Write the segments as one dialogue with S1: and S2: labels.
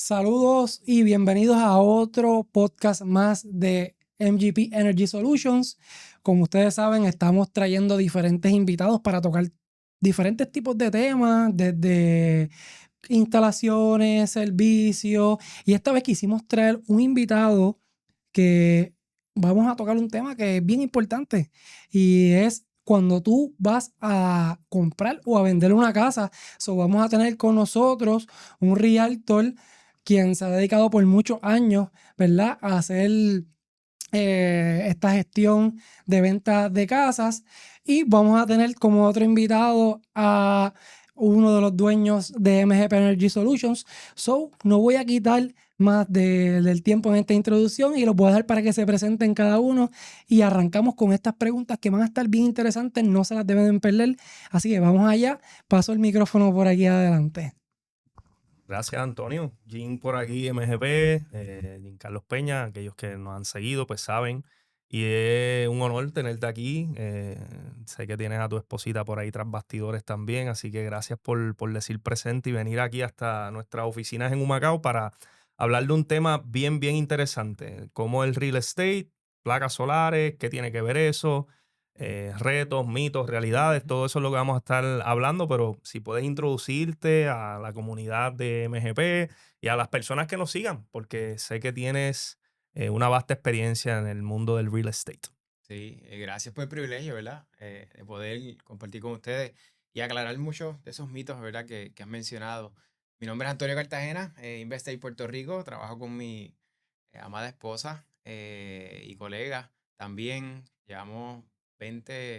S1: Saludos y bienvenidos a otro podcast más de MGP Energy Solutions. Como ustedes saben, estamos trayendo diferentes invitados para tocar diferentes tipos de temas, desde instalaciones, servicios. Y esta vez quisimos traer un invitado que vamos a tocar un tema que es bien importante y es cuando tú vas a comprar o a vender una casa. So, vamos a tener con nosotros un realtor quien se ha dedicado por muchos años, ¿verdad?, a hacer esta gestión de venta de casas. Y vamos a tener como otro invitado a uno de los dueños de MGP Energy Solutions. So, no voy a quitar más del tiempo en esta introducción y los voy a dejar para que se presenten cada uno y arrancamos con estas preguntas que van a estar bien interesantes, no se las deben perder. Así que vamos allá, paso el micrófono por aquí adelante.
S2: Gracias, Antonio. Jim por aquí, MGP, Jim Carlos Peña, aquellos que nos han seguido, pues saben. Y es un honor tenerte aquí. Sé que tienes a tu esposita por ahí tras bastidores también, así que gracias por decir presente y venir aquí hasta nuestras oficinas en Humacao para hablar de un tema bien interesante, como el real estate, placas solares, qué tiene que ver eso, retos, mitos, realidades, todo eso es lo que vamos a estar hablando, pero si puedes introducirte a la comunidad de MGP y a las personas que nos sigan, porque sé que tienes una vasta experiencia en el mundo del real estate.
S3: Sí, gracias por el privilegio, ¿verdad? De poder compartir con ustedes y aclarar muchos de esos mitos, ¿verdad? Que has mencionado. Mi nombre es Antonio Cartagena, Investate Puerto Rico. Trabajo con mi amada esposa y colega. También llevamos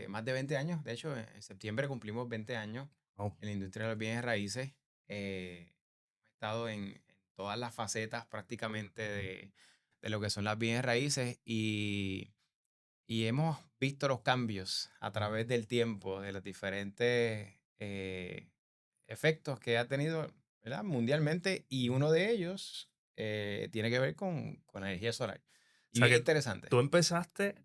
S3: más de 20 años. De hecho, en septiembre cumplimos 20 años
S2: Oh,
S3: en la industria de los bienes raíces. Hemos estado en todas las facetas prácticamente de lo que son las bienes raíces y hemos visto los cambios a través del tiempo, de los diferentes efectos que ha tenido, ¿verdad?, mundialmente, y uno de ellos tiene que ver con la energía solar.
S2: o
S3: Y
S2: sea
S3: bien
S2: que
S3: interesante.
S2: tú empezaste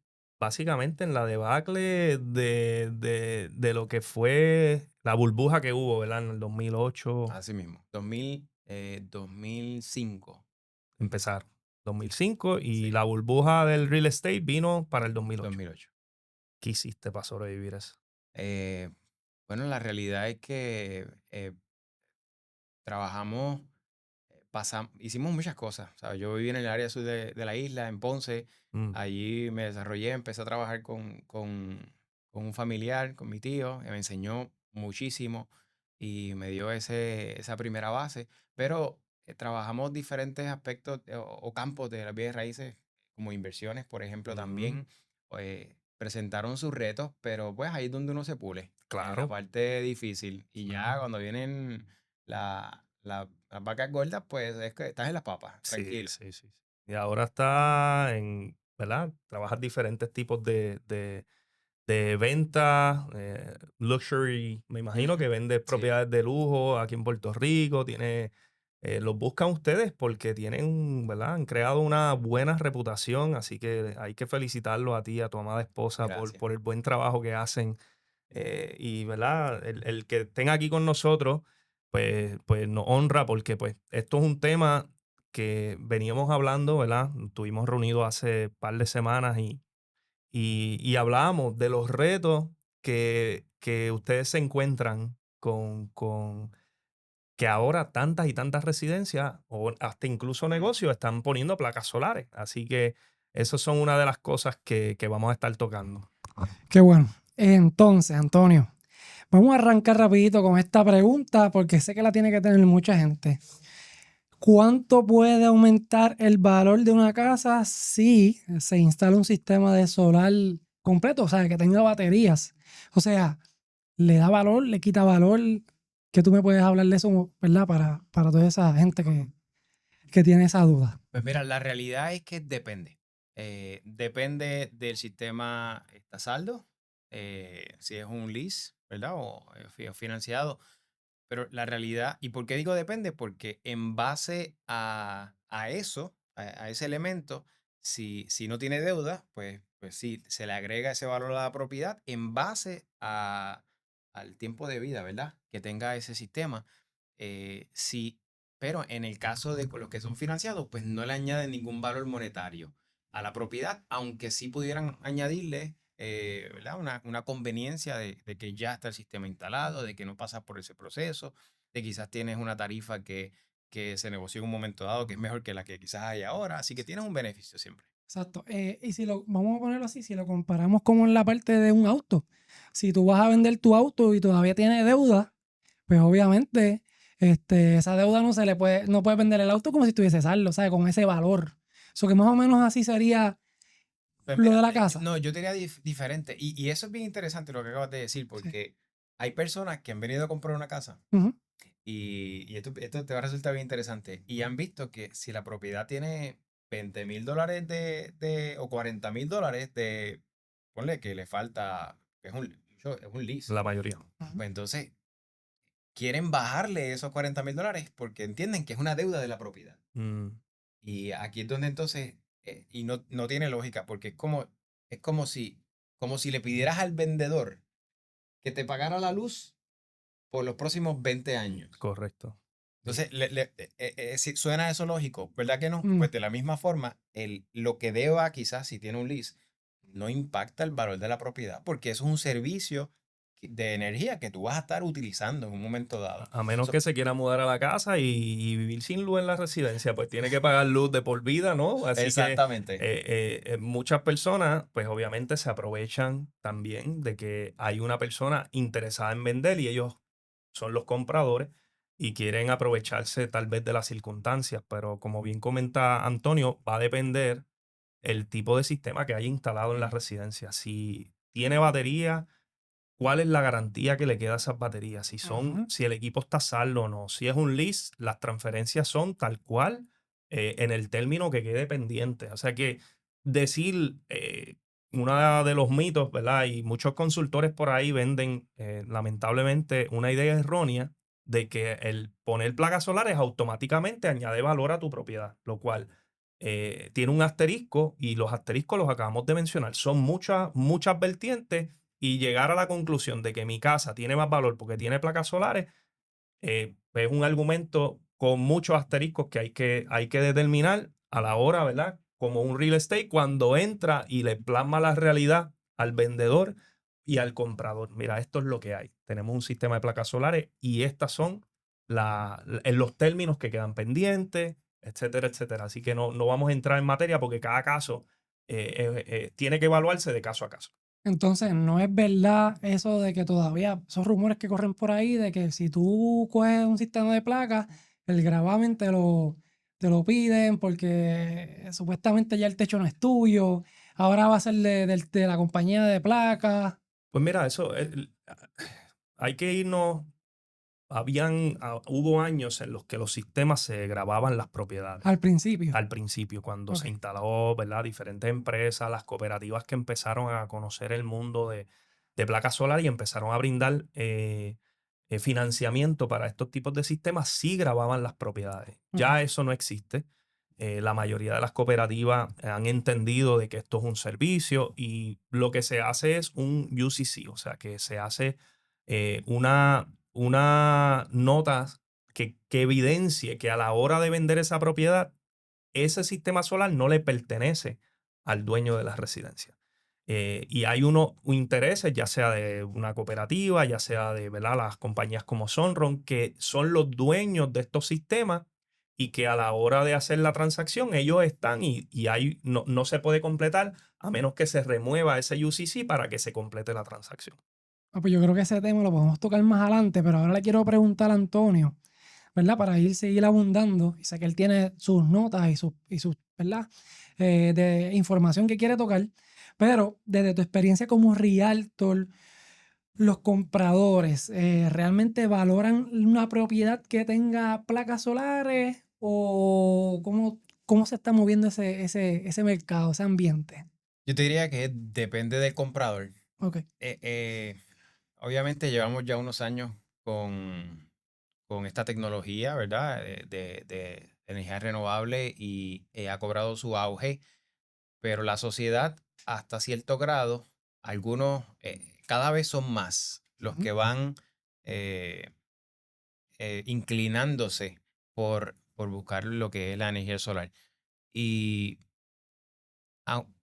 S2: básicamente en la debacle de lo que fue la burbuja que hubo, ¿verdad? En el 2008.
S3: Así mismo, 2005.
S2: Empezar 2005 y
S3: Sí,
S2: la burbuja del real estate vino para el 2008.
S3: 2008.
S2: ¿Qué hiciste para sobrevivir eso?
S3: Eh, bueno, la realidad es que trabajamos. Hicimos muchas cosas. ¿Sabes? Yo viví en el área sur de la isla, en Ponce.
S2: Mm,
S3: Allí me desarrollé, empecé a trabajar con un familiar, con mi tío, que me enseñó muchísimo y me dio esa primera base. Pero trabajamos diferentes aspectos o campos de las bienes raíces, como inversiones, por ejemplo,
S2: mm,
S3: también. Presentaron sus retos, pero pues ahí es donde uno se pule, en la
S2: claro.
S3: parte difícil. Y ya cuando vienen las vacas gordas, pues es que estás en las papas,
S2: Sí,
S3: tranquilo.
S2: sí, sí, sí. Y ahora está en, ¿verdad? Trabajas diferentes tipos de ventas, luxury, me imagino
S3: Ujú.
S2: que vendes
S3: Sí,
S2: propiedades de lujo aquí en Puerto Rico, los buscan ustedes porque tienen, ¿verdad? Han creado una buena reputación, así que hay que felicitarlo a ti, a tu amada esposa
S3: gracias.
S2: por el buen trabajo que hacen. Y, ¿verdad? El que estén aquí con nosotros, pues nos honra porque pues esto es un tema que veníamos hablando, ¿verdad? Estuvimos reunidos hace par de semanas y hablábamos de los retos que ustedes se encuentran con que ahora tantas y tantas residencias o hasta incluso negocios están poniendo placas solares. Así que esas son una de las cosas que vamos a estar tocando.
S1: Qué bueno. Entonces, Antonio, vamos a arrancar rapidito con esta pregunta porque sé que la tiene que tener mucha gente. ¿Cuánto puede aumentar el valor de una casa si se instala un sistema de solar completo? O sea, que tenga baterías. O sea, ¿le da valor, le quita valor? Que tú me puedes hablar de eso, ¿verdad? Para toda esa gente que tiene esa duda.
S3: Pues mira, la realidad es que depende. Depende del sistema, está a saldo, si es un lease, ¿verdad? O financiado. Pero la realidad, ¿y por qué digo depende? Porque en base a eso, a ese elemento, si no tiene deuda, pues sí, se le agrega ese valor a la propiedad en base al tiempo de vida, ¿verdad?, que tenga ese sistema. Sí, pero en el caso de los que son financiados, pues no le añaden ningún valor monetario a la propiedad, aunque sí pudieran añadirle ¿verdad? Una conveniencia de que ya está el sistema instalado, de que no pasas por ese proceso, de quizás tienes una tarifa que se negoció en un momento dado que es mejor que la que quizás hay ahora, así que tienes un beneficio siempre.
S1: Exacto. Y si lo, vamos a ponerlo así, si lo comparamos como en la parte de un auto, si tú vas a vender tu auto y todavía tienes deuda, pues obviamente esa deuda no se le puede, no puedes vender el auto como si estuviese saldo, ¿sabes? Con ese valor. Eso que más o menos así sería
S3: Pues
S1: lo
S3: mira,
S1: de la casa.
S3: no, yo diría diferente, y eso es bien interesante lo que acabas de decir,
S1: Sí.
S3: porque hay personas que han venido a comprar una casa.
S1: Ujú.
S3: Y esto te va a resultar bien interesante. Y han visto que si la propiedad tiene $20,000 o $40,000 ponle que le falta, que es un lease.
S2: La mayoría.
S1: Ajá.
S3: Pues entonces quieren bajarle esos $40,000 porque entienden que es una deuda de la propiedad.
S2: Mm,
S3: Y aquí es donde entonces, y no tiene lógica, porque es como si le pidieras al vendedor que te pagara la luz por los próximos 20 años.
S2: correcto.
S3: Entonces, sí, suena eso lógico, ¿verdad que no?
S1: Mm.
S3: Pues de la misma forma, lo que deba quizás si tiene un lease no impacta el valor de la propiedad porque eso es un servicio de energía que tú vas a estar utilizando en un momento dado.
S2: A menos
S3: So,
S2: que se quiera mudar a la casa y vivir sin luz en la residencia, pues tiene que pagar luz de por vida, ¿no? Así que
S3: exactamente.
S2: muchas personas, pues obviamente se aprovechan también de que hay una persona interesada en vender y ellos son los compradores y quieren aprovecharse tal vez de las circunstancias, pero como bien comenta Antonio, va a depender el tipo de sistema que haya instalado en la residencia. Si tiene batería, ¿cuál es la garantía que le queda a esas baterías?
S1: Ajá.
S2: Si el equipo está saldo o no. Si es un lease, las transferencias son tal cual en el término que quede pendiente. O sea que decir uno de los mitos, ¿verdad? Y muchos consultores por ahí venden lamentablemente una idea errónea de que el poner placas solares automáticamente añade valor a tu propiedad, lo cual tiene un asterisco y los asteriscos los acabamos de mencionar. Son muchas vertientes y llegar a la conclusión de que mi casa tiene más valor porque tiene placas solares, es un argumento con muchos asteriscos que hay que determinar a la hora, ¿verdad? Como un real estate, cuando entra y le plasma la realidad al vendedor y al comprador. Mira, esto es lo que hay. Tenemos un sistema de placas solares y estas son en los términos que quedan pendientes, etcétera, etcétera. Así que no vamos a entrar en materia porque cada caso tiene que evaluarse de caso a caso.
S1: Entonces, no es verdad eso de que todavía, esos rumores que corren por ahí, de que si tú coges un sistema de placas, el gravamen te lo piden porque supuestamente ya el techo no es tuyo, ahora va a ser de la compañía de placas.
S2: Pues mira, hay que irnos. Hubo años en los que los sistemas se grababan las propiedades.
S1: Al principio.
S2: Al principio, cuando
S1: Ok.
S2: se instaló, ¿verdad? Diferentes empresas, las cooperativas que empezaron a conocer el mundo de placas solares y empezaron a brindar financiamiento para estos tipos de sistemas, sí grababan las propiedades.
S1: Ok.
S2: Ya eso no existe. La mayoría de las cooperativas han entendido de que esto es un servicio y lo que se hace es un UCC, o sea, que se hace una nota que evidencie que a la hora de vender esa propiedad, ese sistema solar no le pertenece al dueño de la residencia. Y hay unos intereses, ya sea de una cooperativa, ya sea de, ¿verdad?, las compañías como Sunrun, que son los dueños de estos sistemas y que a la hora de hacer la transacción ellos están y no se puede completar a menos que se remueva ese UCC para que se complete la transacción.
S1: Pues yo creo que ese tema lo podemos tocar más adelante, pero ahora le quiero preguntar a Antonio, ¿verdad? Para seguir abundando. Y sé que él tiene sus notas y sus, ¿verdad? De información que quiere tocar. Pero desde tu experiencia como realtor, los compradores realmente valoran una propiedad que tenga placas solares o cómo se está moviendo ese mercado, ese ambiente.
S3: Yo te diría que depende del comprador.
S1: Ok.
S3: Obviamente llevamos ya unos años con esta tecnología, ¿verdad? De energía renovable y ha cobrado su auge, pero la sociedad hasta cierto grado, algunos cada vez son más los
S1: Ujú.
S3: que van inclinándose por buscar lo que es la energía solar. Y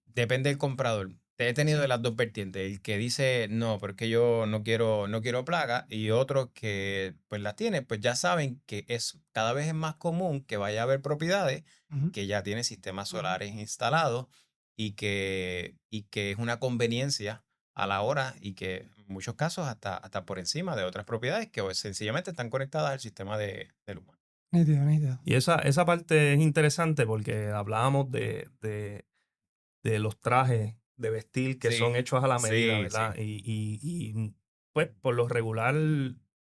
S3: depende del comprador. He tenido de las dos vertientes, el que dice, no, porque yo no quiero placa, y otros que pues las tienen, pues ya saben que cada vez es más común que vaya a haber propiedades
S1: Ujú.
S3: que ya tienen sistemas
S1: Ujú.
S3: solares instalados y que es una conveniencia a la hora y que en muchos casos hasta por encima de otras propiedades que sencillamente están conectadas al sistema de luz.
S1: Nítido, nítido.
S2: Y esa parte es interesante porque hablábamos de los trajes de vestir que son
S3: Sí,
S2: hechos a la medida,
S3: sí, sí.
S2: ¿verdad? Pues por lo regular,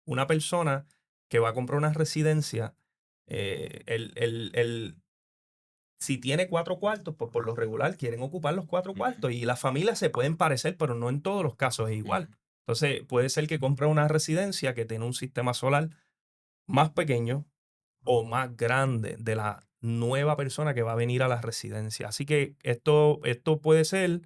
S2: una persona que va a comprar una residencia, si tiene 4 cuartos, pues por lo regular quieren ocupar los 4 cuartos y las familias se pueden parecer, pero no en todos los casos es igual.
S3: Ujú,
S2: Entonces puede ser que compre una residencia que tiene un sistema solar más pequeño o más grande de la nueva persona que va a venir a la residencia. Así que esto puede ser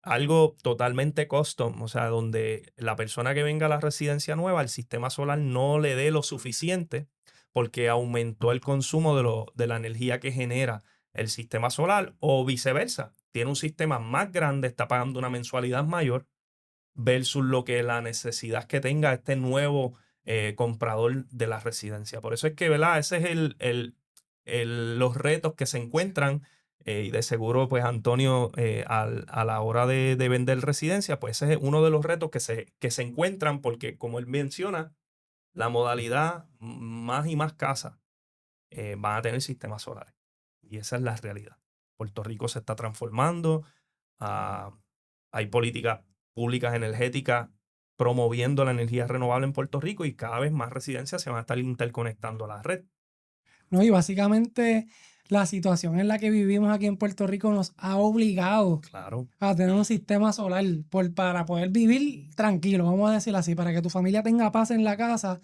S2: algo totalmente custom, o sea, donde la persona que venga a la residencia nueva, el sistema solar no le dé lo suficiente porque aumentó el consumo de la energía que genera el sistema solar o viceversa. Tiene un sistema más grande, está pagando una mensualidad mayor versus lo que la necesidad que tenga este nuevo comprador de la residencia. Por eso es que, ¿verdad? Ese es los retos que se encuentran y de seguro, pues Antonio, a la hora de vender residencia, pues ese es uno de los retos que se encuentran porque, como él menciona, la modalidad más y más casas van a tener sistemas solares. Y esa es la realidad. Puerto Rico se está transformando. ah, Hay políticas públicas energéticas promoviendo la energía renovable en Puerto Rico y cada vez más residencias se van a estar interconectando a la red.
S1: ¿No? Y básicamente la situación en la que vivimos aquí en Puerto Rico nos ha obligado
S2: Claro,
S1: a tener un sistema solar para poder vivir tranquilo, vamos a decirlo así, para que tu familia tenga paz en la casa,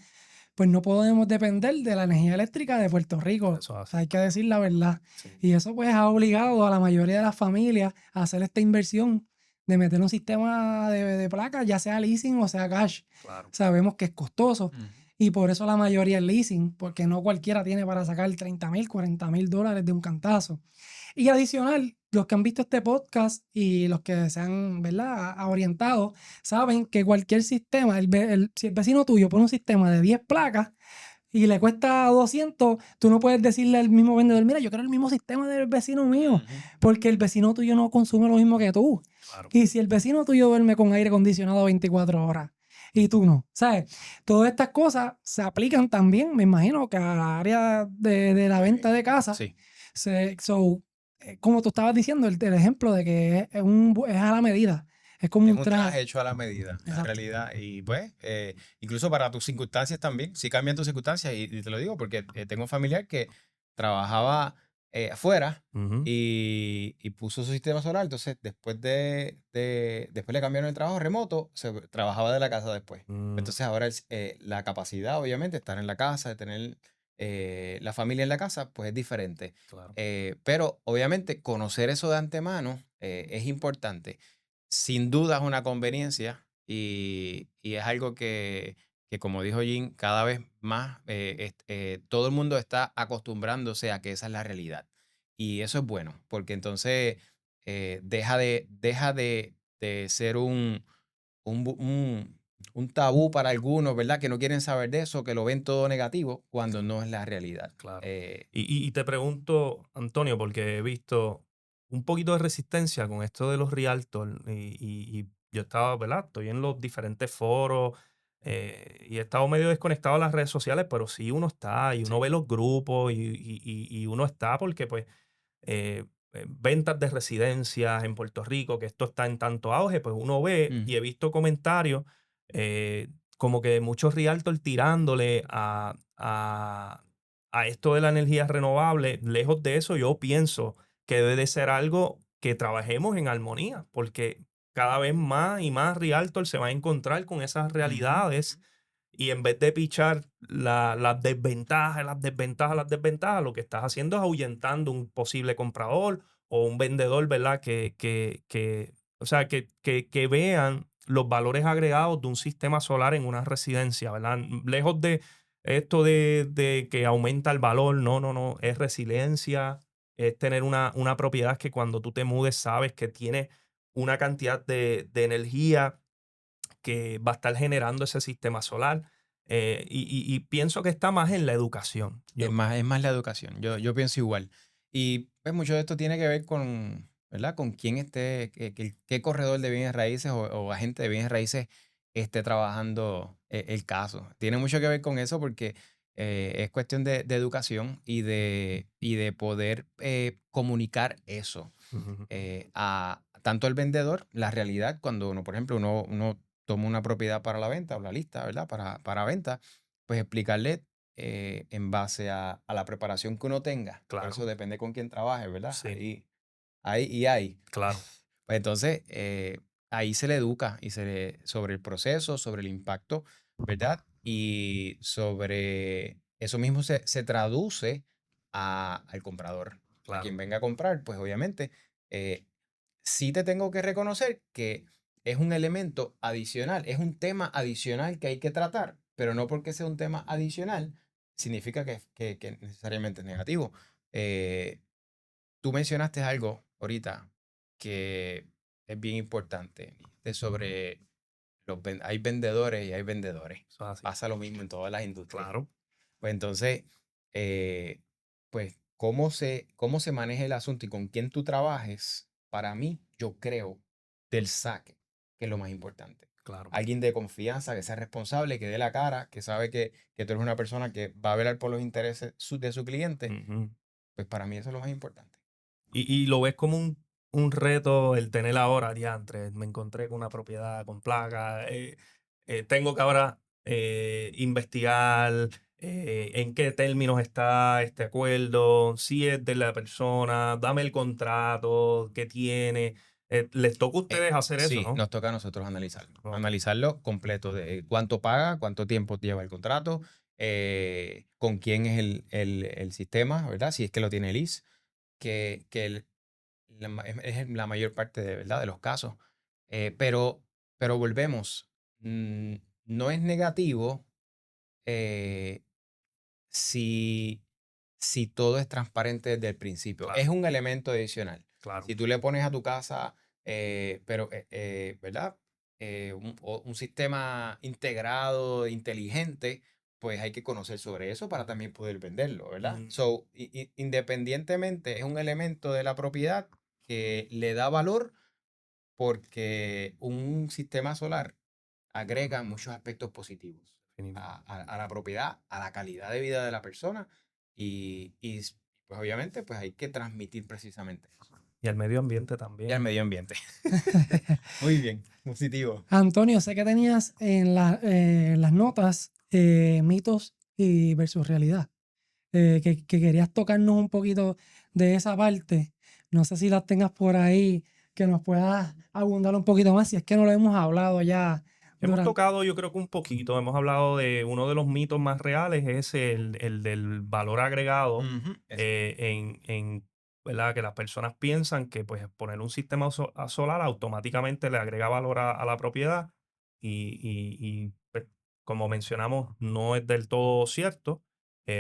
S1: pues no podemos depender de la energía eléctrica de Puerto Rico.
S2: eso es
S1: O sea,
S2: así.
S1: hay que decir la verdad.
S2: Sí,
S1: Y eso pues ha obligado a la mayoría de las familias a hacer esta inversión de meter un sistema de placas, ya sea leasing o sea cash.
S2: claro.
S1: Sabemos que es costoso
S3: ujú.
S1: y por eso la mayoría es leasing, porque no cualquiera tiene para sacar 30,000, 40,000 dólares de un cantazo. Y adicional, los que han visto este podcast y los que se han, ¿verdad?, orientado, saben que cualquier sistema, si el vecino tuyo pone un sistema de 10 placas y le cuesta 200, tú no puedes decirle al mismo vendedor, mira, yo quiero el mismo sistema del vecino mío,
S3: Ujú.
S1: porque el vecino tuyo no consume lo mismo que tú.
S2: Claro.
S1: Y si el vecino tuyo duerme con aire acondicionado 24 horas y tú no, ¿sabes? Todas estas cosas se aplican también, me imagino, que a la área de la venta de casa.
S3: Sí.
S1: Como tú estabas diciendo, el ejemplo de que es a la medida, es como
S3: Es
S1: un
S3: un
S1: traje.
S3: traje hecho a la medida, la
S1: Exacto.
S3: realidad. Y pues, incluso para tus circunstancias también, sí cambian tus circunstancias. Y te lo digo porque tengo un familiar que trabajaba afuera
S2: Ujú.
S3: y puso su sistema solar. Entonces, después le cambiaron el trabajo remoto, trabajaba de la casa después.
S2: Mm,
S3: Entonces, ahora la capacidad, obviamente, de estar en la casa, de tener la familia en la casa, pues es diferente.
S2: claro.
S3: Pero, obviamente, conocer eso de antemano es importante. Sin duda es una conveniencia y es algo que, como dijo Jim, cada vez más todo el mundo está acostumbrándose a que esa es la realidad. Y eso es bueno, porque entonces deja de ser un, bu- un tabú para algunos, ¿verdad? Que no quieren saber de eso, que lo ven todo negativo, cuando no es la realidad.
S2: Claro. Y te pregunto, Antonio, porque he visto un poquito de resistencia con esto de los realtors y yo estaba, ¿verdad? Estoy en los diferentes foros y he estado medio desconectado de las redes sociales, pero sí uno está y uno
S3: Sí.
S2: ve los grupos y uno está porque pues ventas de residencias en Puerto Rico, que esto está en tanto auge, pues uno ve y
S3: Ujú,
S2: he visto comentarios eh, como que de muchos realtors tirándole a esto de la energía renovable. Lejos de eso, yo pienso que debe de ser algo que trabajemos en armonía, porque cada vez más y más realtors se van a encontrar con esas
S3: ujú.
S2: realidades y en vez de pichar las desventajas, las desventajas, las desventajas, lo que estás haciendo es ahuyentando un posible comprador o un vendedor, ¿verdad? O sea, que vean los valores agregados de un sistema solar en una residencia, ¿verdad? Lejos esto de que aumenta el valor, no, es resiliencia, es tener una propiedad que cuando tú te mudes sabes que tiene una cantidad de energía que va a estar generando ese sistema solar. Y pienso que está más en la educación.
S3: Es más la educación. Yo pienso igual. Y pues mucho de esto tiene que ver con, ¿verdad? Con quién esté, qué corredor de bienes raíces o agente de bienes raíces esté trabajando el caso. Tiene mucho que ver con eso porque es cuestión de educación y de poder comunicar eso
S2: Ujú.
S3: a tanto el vendedor, la realidad, cuando uno, por ejemplo, uno toma una propiedad para la venta o la lista, ¿verdad? Para venta, pues explicarle en base a la preparación que uno tenga. Por eso
S2: Claro,
S3: depende con quién trabaje, ¿verdad?
S2: sí,
S3: Ahí y ahí.
S2: claro,
S3: Pues entonces, ahí se le educa sobre el proceso, sobre el impacto, ¿verdad? Y sobre eso mismo se traduce al comprador. A
S2: claro.
S3: quien venga a comprar, pues obviamente, eh, sí te tengo que reconocer que es un elemento adicional, es un tema adicional que hay que tratar, pero no porque sea un tema adicional significa que necesariamente es negativo. Eh, Tú mencionaste algo ahorita que es bien importante, sobre hay vendedores y hay vendedores.
S2: Eso es así.
S3: Pasa lo mismo en todas las industrias.
S2: Claro,
S3: Pues entonces, pues, cómo se maneja el asunto y con quién tú trabajes, para mí, yo creo, del saque, que es lo más importante.
S2: claro.
S3: Alguien de confianza, que sea responsable, que dé la cara, que sabe que tú eres una persona que va a velar por los intereses de su cliente,
S2: Ujú.
S3: pues para mí eso es lo más importante.
S2: Y lo ves como un reto el tener ahora, diantre, me encontré con una propiedad con placa, tengo que ahora investigar en qué términos está este acuerdo, si es de la persona, dame el contrato, qué tiene. Les toca a ustedes hacer eso,
S3: Sí,
S2: ¿no?
S3: nos toca a nosotros analizarlo.
S2: Ok,
S3: Analizarlo completo de cuánto paga, cuánto tiempo lleva el contrato, con quién es el sistema, ¿verdad? Si es que lo tiene el IS, que es la mayor parte de, ¿verdad? De los casos. Eh, pero, pero volvemos, mm, no es negativo eh, si, si todo es transparente desde el principio. Es
S2: claro,
S3: un elemento adicional.
S2: claro.
S3: Si tú le pones a tu casa, ¿verdad? Un sistema integrado, inteligente, pues hay que conocer sobre eso para también poder venderlo, ¿verdad?
S2: Mm,
S3: So, independientemente, es un elemento de la propiedad que le da valor porque un sistema solar agrega muchos aspectos positivos
S2: definitivo.
S3: a la propiedad, a la calidad de vida de la persona pues obviamente pues hay que transmitir precisamente eso.
S2: Y al medio ambiente
S3: Y al
S2: también.
S3: medio ambiente. Muy bien, positivo.
S1: Antonio, sé que tenías en las notas mitos y versus realidad. Que querías tocarnos un poquito de esa parte. No sé si las tengas por ahí, que nos puedas abundar un poquito más, si es que no lo hemos hablado ya
S2: Hemos
S1: durante...
S2: tocado, yo creo que un poquito, hemos hablado de uno de los mitos más reales, es el del valor agregado
S3: Ujú,
S2: ¿verdad? Que las personas piensan que pues poner un sistema solar automáticamente le agrega valor a la propiedad pues, como mencionamos, no es del todo cierto.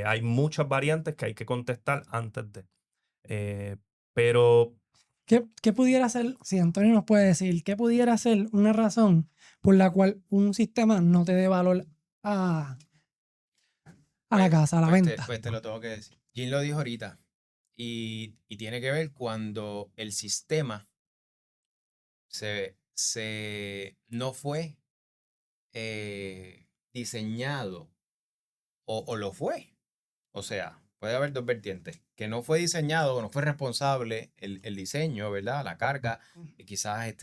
S2: Hay muchas variantes que hay que contestar antes de. Eh, pero
S1: ¿Qué pudiera ser, si Antonio nos puede decir, qué pudiera ser una razón por la cual un sistema no te dé valor a, a la casa, a la venta?
S3: pues te lo tengo que decir. Jim lo dijo ahorita y tiene que ver cuando el sistema no fue diseñado o lo fue. O sea, puede haber dos vertientes. Que no fue diseñado o no fue responsable el diseño, ¿verdad? La carga, y quizás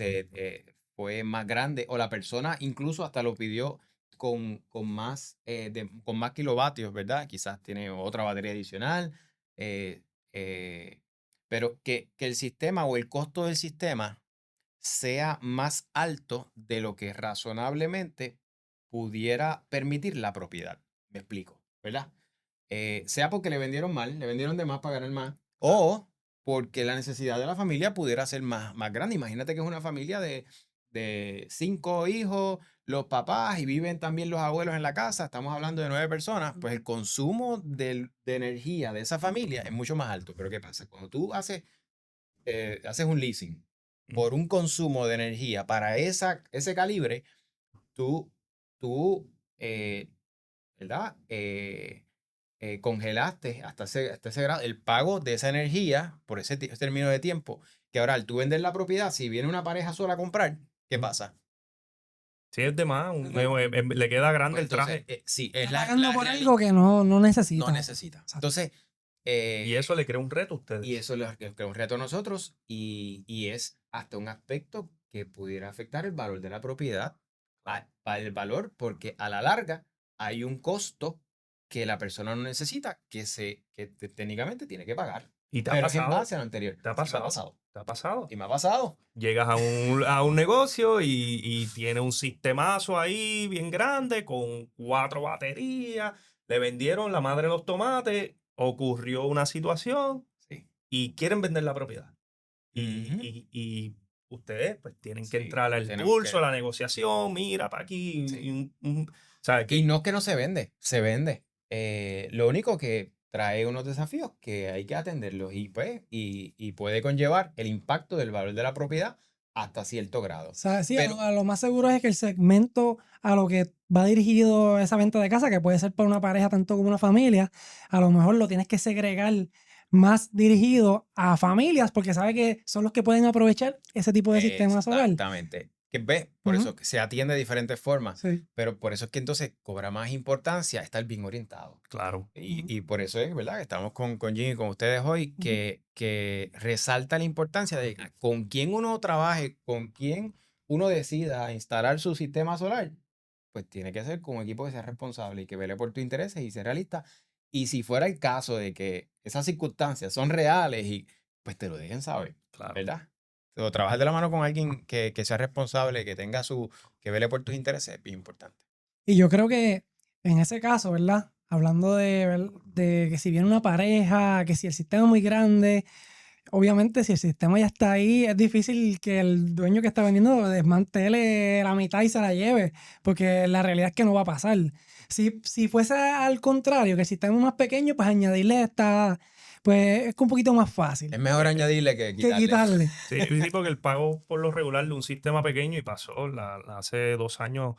S3: fue más grande o la persona incluso hasta lo pidió con más kilovatios, ¿verdad? Quizás tiene otra batería adicional. eh, eh, pero que el sistema o el costo del sistema sea más alto de lo que razonablemente pudiera permitir la propiedad. Me explico, ¿verdad? Sea porque le vendieron mal, le vendieron de más para ganar más, o porque la necesidad de la familia pudiera ser más grande. Imagínate que es una familia de 5 hijos, los papás y viven también los abuelos en la casa, estamos hablando de 9 personas, pues el consumo de energía de esa familia es mucho más alto. Pero ¿qué pasa? Cuando tú haces un leasing por un consumo de energía para ese calibre, tú ¿verdad? Congelaste hasta ese grado el pago de esa energía por ese término de tiempo, que ahora al tú vender la propiedad, si viene una pareja sola a comprar, ¿qué pasa?
S2: Si es de más, le queda grande
S3: Pues
S2: el traje.
S3: entonces, sí,
S1: Está
S3: es la
S1: pagando por
S3: realidad.
S1: algo que no necesita.
S3: No necesita.
S1: Exacto.
S3: Entonces,
S2: Y eso le crea un reto a ustedes.
S3: y eso es un reto a nosotros y es hasta un aspecto que pudiera afectar el valor de la propiedad, para el valor, porque a la larga hay un costo que la persona no necesita, que técnicamente tiene que pagar.
S2: ¿Y te ha
S3: Pero es en
S2: pasado?
S3: base a lo anterior.
S2: ¿Te ha
S3: Sí, me ha
S2: pasado?
S3: pasado.
S2: ¿Te ha pasado?
S3: Y me ha pasado.
S2: Llegas a un negocio y tiene un sistemazo ahí bien grande con 4 baterías. Le vendieron la madre de los tomates. Ocurrió una situación
S3: Sí.
S2: y quieren vender la propiedad.
S3: Ujú.
S2: Y ustedes pues tienen que
S3: Sí,
S2: entrar al
S3: tenemos
S2: pulso,
S3: que.
S2: a la negociación, mira para aquí.
S3: Sí.
S2: ¿Sabes
S3: Y
S2: qué?
S3: no es que no se vende, se vende. Lo único que trae unos desafíos que hay que atenderlos y, pues, y puede conllevar el impacto del valor de la propiedad hasta cierto grado.
S1: O sea, sí,
S3: Pero
S1: a lo más seguro es que el segmento a lo que va dirigido esa venta de casa, que puede ser para una pareja tanto como una familia, a lo mejor lo tienes que segregar más dirigido a familias porque sabe que son los que pueden aprovechar ese tipo de sistema solar.
S3: exactamente. Que ves, por
S1: Ujú,
S3: eso que se atiende de diferentes formas,
S1: sí.
S3: pero por eso es que entonces cobra más importancia estar bien orientado.
S2: Claro.
S3: Y por eso es, ¿verdad? Que estamos con Jim y con ustedes hoy,
S1: Ujú.
S3: que resalta la importancia de con quién uno trabaje, con quién uno decida instalar su sistema solar, pues tiene que ser con un equipo que sea responsable y que vele por tus intereses y sea realista. Y si fuera el caso de que esas circunstancias son reales y pues te lo dejen saber,
S2: Claro.
S3: ¿verdad? O trabajar de la mano con alguien que sea responsable, que vele por tus intereses, es bien importante.
S1: Y yo creo que en ese caso, ¿verdad? Hablando de que si viene una pareja, que si el sistema es muy grande, obviamente si el sistema ya está ahí, es difícil que el dueño que está vendiendo desmantele la mitad y se la lleve, porque la realidad es que no va a pasar. Si fuese al contrario, que el sistema es más pequeño, pues añadirle esta, pues es un poquito más fácil
S3: Es mejor añadirle que
S1: que
S3: quitarle.
S1: quitarle.
S2: Sí, sí, porque el pago por lo regular de un sistema pequeño y pasó hace 2 años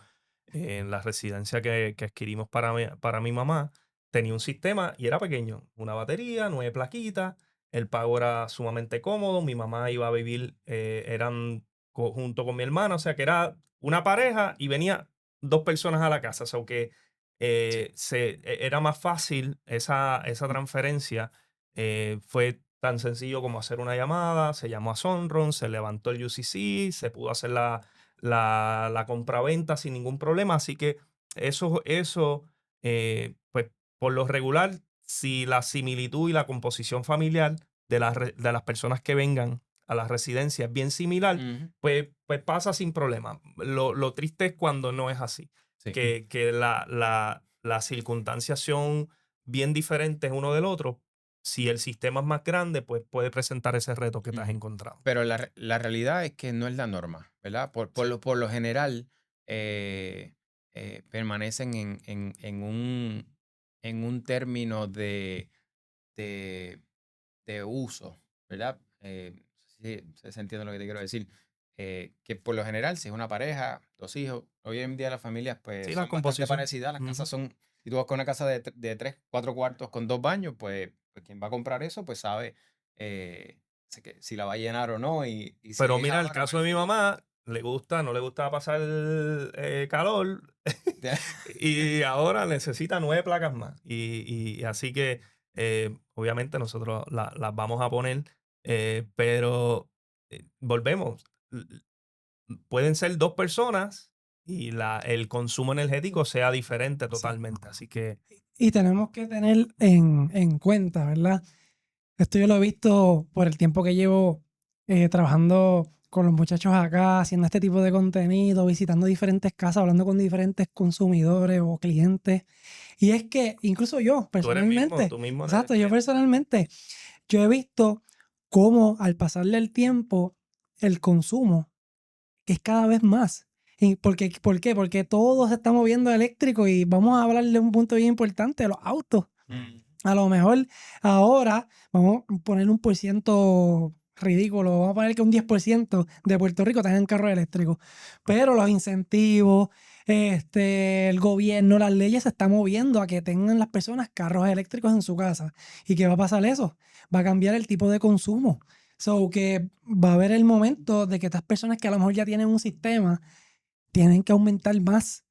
S2: en la residencia que adquirimos para mi mamá, tenía un sistema y era pequeño, una batería, 9 plaquitas, el pago era sumamente cómodo, mi mamá iba a vivir, eran junto con mi hermana, o sea que era una pareja y venía 2 personas a la casa, o sea que
S3: Sí.
S2: era más fácil esa transferencia, fue tan sencillo como hacer una llamada, se llamó a Sunrun, se levantó el UCC, se pudo hacer la compraventa sin ningún problema. Así que pues por lo regular, si la similitud y la composición familiar de las personas que vengan a la residencia es bien similar,
S3: Ujú.
S2: pues pasa sin problema. Lo triste es cuando no es así,
S3: Sí.
S2: que las circunstancias son bien diferentes uno del otro. Si el sistema es más grande, pues puede presentar ese reto que te has
S3: Ujú.
S2: encontrado.
S3: Pero la realidad es que no es la norma, ¿verdad? Por lo general, permanecen en un término de, de uso, ¿verdad? Sí, se entiende lo que te quiero decir. Que por lo general, si es una pareja, 2 hijos, hoy en día las familias
S2: Sí,
S3: pues
S2: la
S3: son bastante
S2: composición.
S3: parecidas. Las casas
S2: Ujú.
S3: son, si tú vas con una casa de 3, 4 cuartos con 2 baños, pues quien va a comprar eso, pues sabe si la va a llenar o no. Y si
S2: Pero
S3: es
S2: mira, el
S3: ahora,
S2: caso
S3: pues
S2: de mi mamá, no le gustaba pasar calor y ahora necesita 9 placas más. Y así que obviamente nosotros las vamos a poner, pero volvemos. Pueden ser 2 personas y el consumo energético sea diferente
S1: Sí.
S2: totalmente. Así que
S1: Y tenemos que tener en cuenta, ¿verdad? Esto yo lo he visto por el tiempo que llevo trabajando con los muchachos acá, haciendo este tipo de contenido, visitando diferentes casas, hablando con diferentes consumidores o clientes. Y es que incluso yo personalmente,
S2: tú mismo eres el
S1: exacto, yo
S2: cliente.
S1: personalmente, yo he visto cómo al pasarle el tiempo, el consumo que es cada vez más. ¿Y por qué? Porque todo se está moviendo eléctrico y vamos a hablar de un punto bien importante, los autos. A lo mejor ahora vamos a poner un % ridículo, vamos a poner que un 10% de Puerto Rico tengan carros eléctricos, pero los incentivos, el gobierno, las leyes se están moviendo a que tengan las personas carros eléctricos en su casa. ¿Y qué va a pasar eso? Va a cambiar el tipo de consumo. So que va a haber el momento de que estas personas que a lo mejor ya tienen un sistema tienen que aumentar más,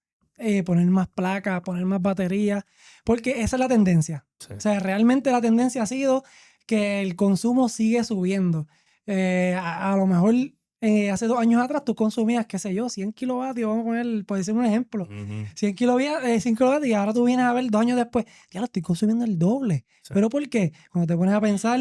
S1: poner más placas, poner más baterías, porque esa es la tendencia.
S2: Sí.
S1: O sea, realmente la tendencia ha sido que el consumo sigue subiendo. A lo mejor hace 2 años atrás tú consumías, qué sé yo, 100 kilovatios, vamos a poner, por decir un ejemplo,
S2: Ujú.
S1: 100 kilovatios y ahora tú vienes a ver 2 años después, ya lo estoy consumiendo el doble.
S2: Sí.
S1: ¿Pero por qué? Cuando te pones a pensar,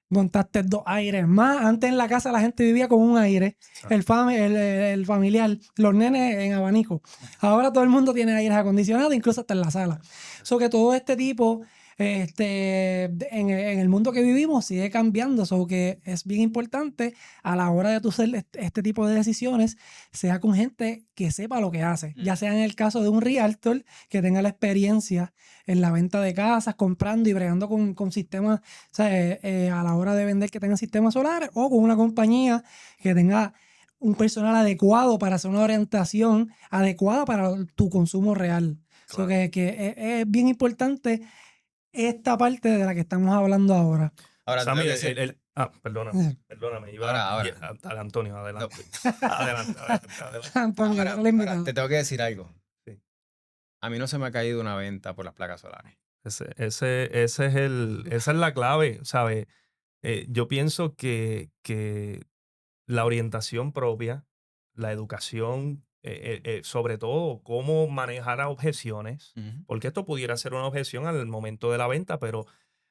S1: montaste 2 aires más. Antes en la casa la gente vivía con un aire,
S2: Exacto.
S1: el familiar, los nenes en abanico. Ahora todo el mundo tiene aires acondicionados, incluso hasta en la sala. So que todo este tipo, en el mundo que vivimos sigue cambiando. So que es bien importante a la hora de tú hacer este tipo de decisiones, sea con gente que sepa lo que hace. Ya sea en el caso de un realtor que tenga la experiencia en la venta de casas, comprando y bregando con sistemas, o sea, a la hora de vender que tengan sistemas solares, o con una compañía que tenga un personal adecuado para hacer una orientación adecuada para tu consumo real. So
S2: Claro.
S1: que es bien importante esta parte de la que estamos hablando ahora.
S3: Ahora, te
S2: Sammy,
S3: tengo que decir,
S2: perdóname,
S3: ahora.
S2: Dale, Antonio,
S3: No,
S2: adelante. Adelante.
S1: Antonio,
S3: ahora,
S1: era el invitado.
S3: te tengo que decir algo.
S2: Sí.
S3: A mí no se me ha caído una venta por las placas solares.
S2: Esa es la clave, ¿sabes? Yo pienso que la orientación propia, la educación, sobre todo cómo manejar a objeciones,
S3: Ujú.
S2: porque esto pudiera ser una objeción al momento de la venta, pero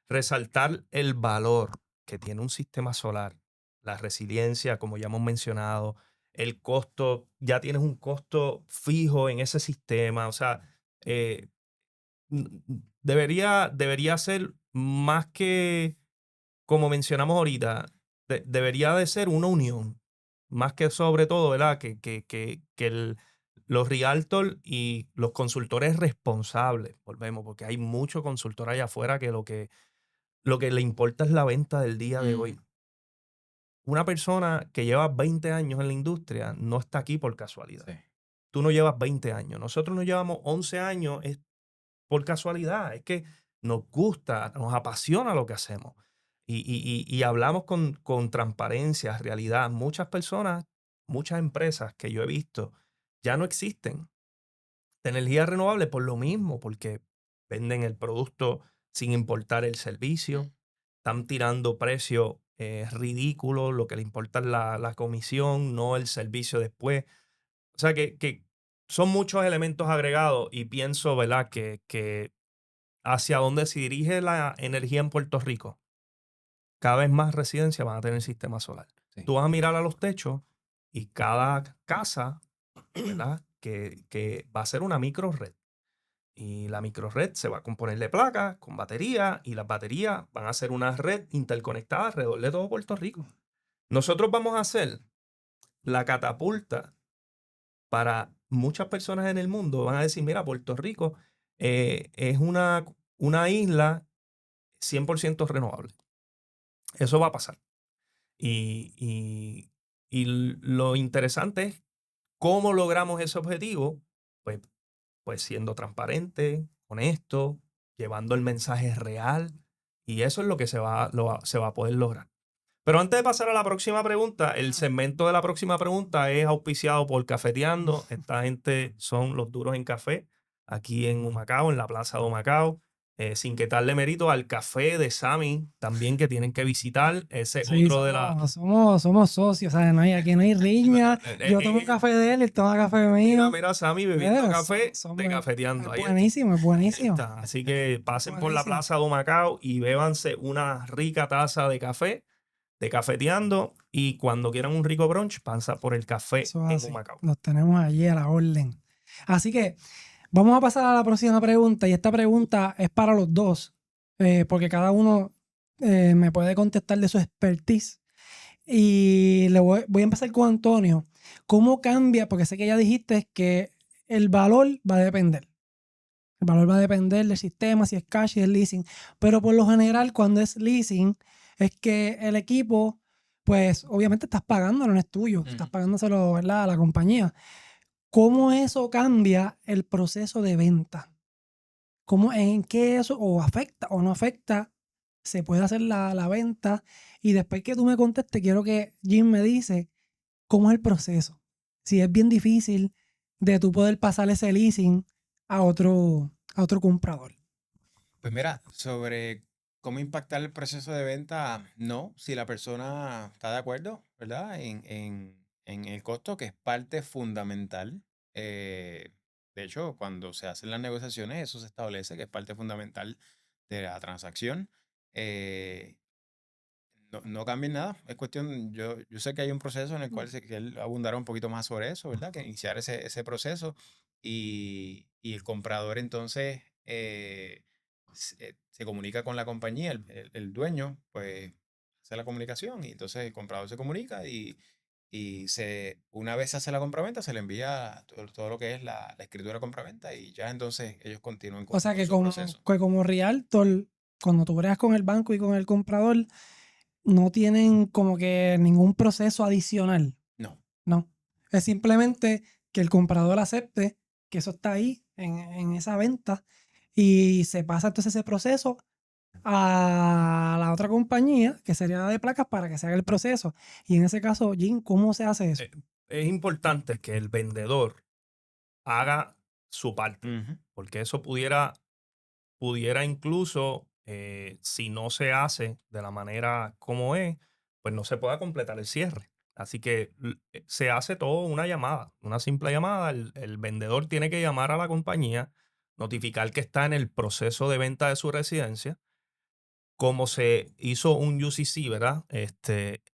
S2: resaltar el valor que tiene un sistema solar, la resiliencia, como ya hemos mencionado, el costo, ya tienes un costo fijo en ese sistema, o sea, eh, debería ser más que, como mencionamos ahorita, debería de ser una unión, más que sobre todo, ¿verdad? Los realtors y los consultores responsables, volvemos, porque hay mucho consultor allá afuera que lo que le importa es la venta del día de hoy. Una persona que lleva 20 años en la industria no está aquí por casualidad.
S3: Sí.
S2: Tú no llevas 20 años. Nosotros nos llevamos 11 años por casualidad. Es que nos gusta, nos apasiona lo que hacemos. Y hablamos con transparencia, realidad. Muchas personas, muchas empresas que yo he visto ya no existen de energía renovable por lo mismo, porque venden el producto sin importar el servicio, están tirando precios ridículos, lo que le importa es la comisión, no el servicio después. O sea que son muchos elementos agregados y pienso, ¿verdad?, que hacia dónde se dirige la energía en Puerto Rico, cada vez más residencias van a tener sistema solar.
S3: Sí.
S2: Tú vas a mirar a los techos y cada casa, ¿verdad?, que va a ser una micro red. Y la microred se va a componer de placas con baterías y las baterías van a ser una red interconectada alrededor de todo Puerto Rico. Nosotros vamos a hacer la catapulta para muchas personas en el mundo. Van a decir, mira, Puerto Rico es una isla 100% renovable. Eso va a pasar. Y lo interesante es cómo logramos ese objetivo, pues siendo transparente, honesto, llevando el mensaje real, y eso es lo que se va a poder lograr. Pero antes de pasar a la próxima pregunta, el segmento de la próxima pregunta es auspiciado por Cafeteando. Esta gente son los duros en café, aquí en Humacao, en la Plaza de Humacao. Sin quitarle mérito al café de Sammy, también que tienen que visitar. Ese es
S1: Sí,
S2: otro de la...
S1: somos socios, ¿sabes? Aquí no hay riña. Yo tomo café de él, él toma café mío.
S2: Mira, Sammy bebiendo café de
S1: Es
S2: Cafeteando. Ahí está.
S1: buenísimo, es buenísimo.
S2: Está. Así que pasen por la
S1: Buenísimo.
S2: Plaza de Humacao y bébanse una rica taza de café de Cafeteando. Y cuando quieran un rico brunch, pasa por el café
S1: Eso es
S2: en
S1: así.
S2: Humacao.
S1: Los tenemos allí a la orden. Así que vamos a pasar a la próxima pregunta. Y esta pregunta es para los dos, porque cada uno me puede contestar de su expertise. Y voy a empezar con Antonio. ¿Cómo cambia? Porque sé que ya dijiste que el valor va a depender. El valor va a depender del sistema, si es cash, si es leasing. Pero por lo general, cuando es leasing, es que el equipo, pues obviamente estás pagándolo, no es tuyo. Estás pagándoselo, ¿verdad?, a la compañía. ¿Cómo eso cambia el proceso de venta? ¿En qué eso o afecta o no afecta? Se puede hacer la venta. Y después que tú me contestes, quiero que Jim me dice cómo es el proceso. Si es bien difícil de tú poder pasar ese leasing a otro comprador.
S3: Pues mira, sobre cómo impactar el proceso de venta, no, si la persona está de acuerdo, ¿verdad? En el costo, que es parte fundamental. De hecho, cuando se hacen las negociaciones, eso se establece que es parte fundamental de la transacción. eh, no cambien nada, es cuestión, yo sé que hay un proceso en el cual que él abundará un poquito más sobre eso, ¿verdad? Que iniciar ese proceso y el comprador entonces se comunica con la compañía, el dueño, pues hace la comunicación y entonces el comprador se comunica y una vez se hace la compraventa se le envía todo lo que es la escritura de compraventa y ya entonces ellos continúan
S1: O sea
S3: con
S1: que
S3: su
S1: como,
S3: proceso.
S1: que como realtor, cuando tú bregas con el banco y con el comprador, no tienen como que ningún proceso adicional.
S3: No.
S1: No. Es simplemente que el comprador acepte que eso está ahí en esa venta y se pasa entonces ese proceso a la otra compañía, que sería la de placas, para que se haga el proceso. Y en ese caso, Jim, ¿cómo se hace eso?
S2: Es importante que el vendedor haga su parte,
S3: Ujú.
S2: porque eso pudiera incluso, si no se hace de la manera como es, pues no se pueda completar el cierre. Así que se hace todo una llamada, una simple llamada. El vendedor tiene que llamar a la compañía, notificar que está en el proceso de venta de su residencia. Como se hizo un UCC, ¿verdad?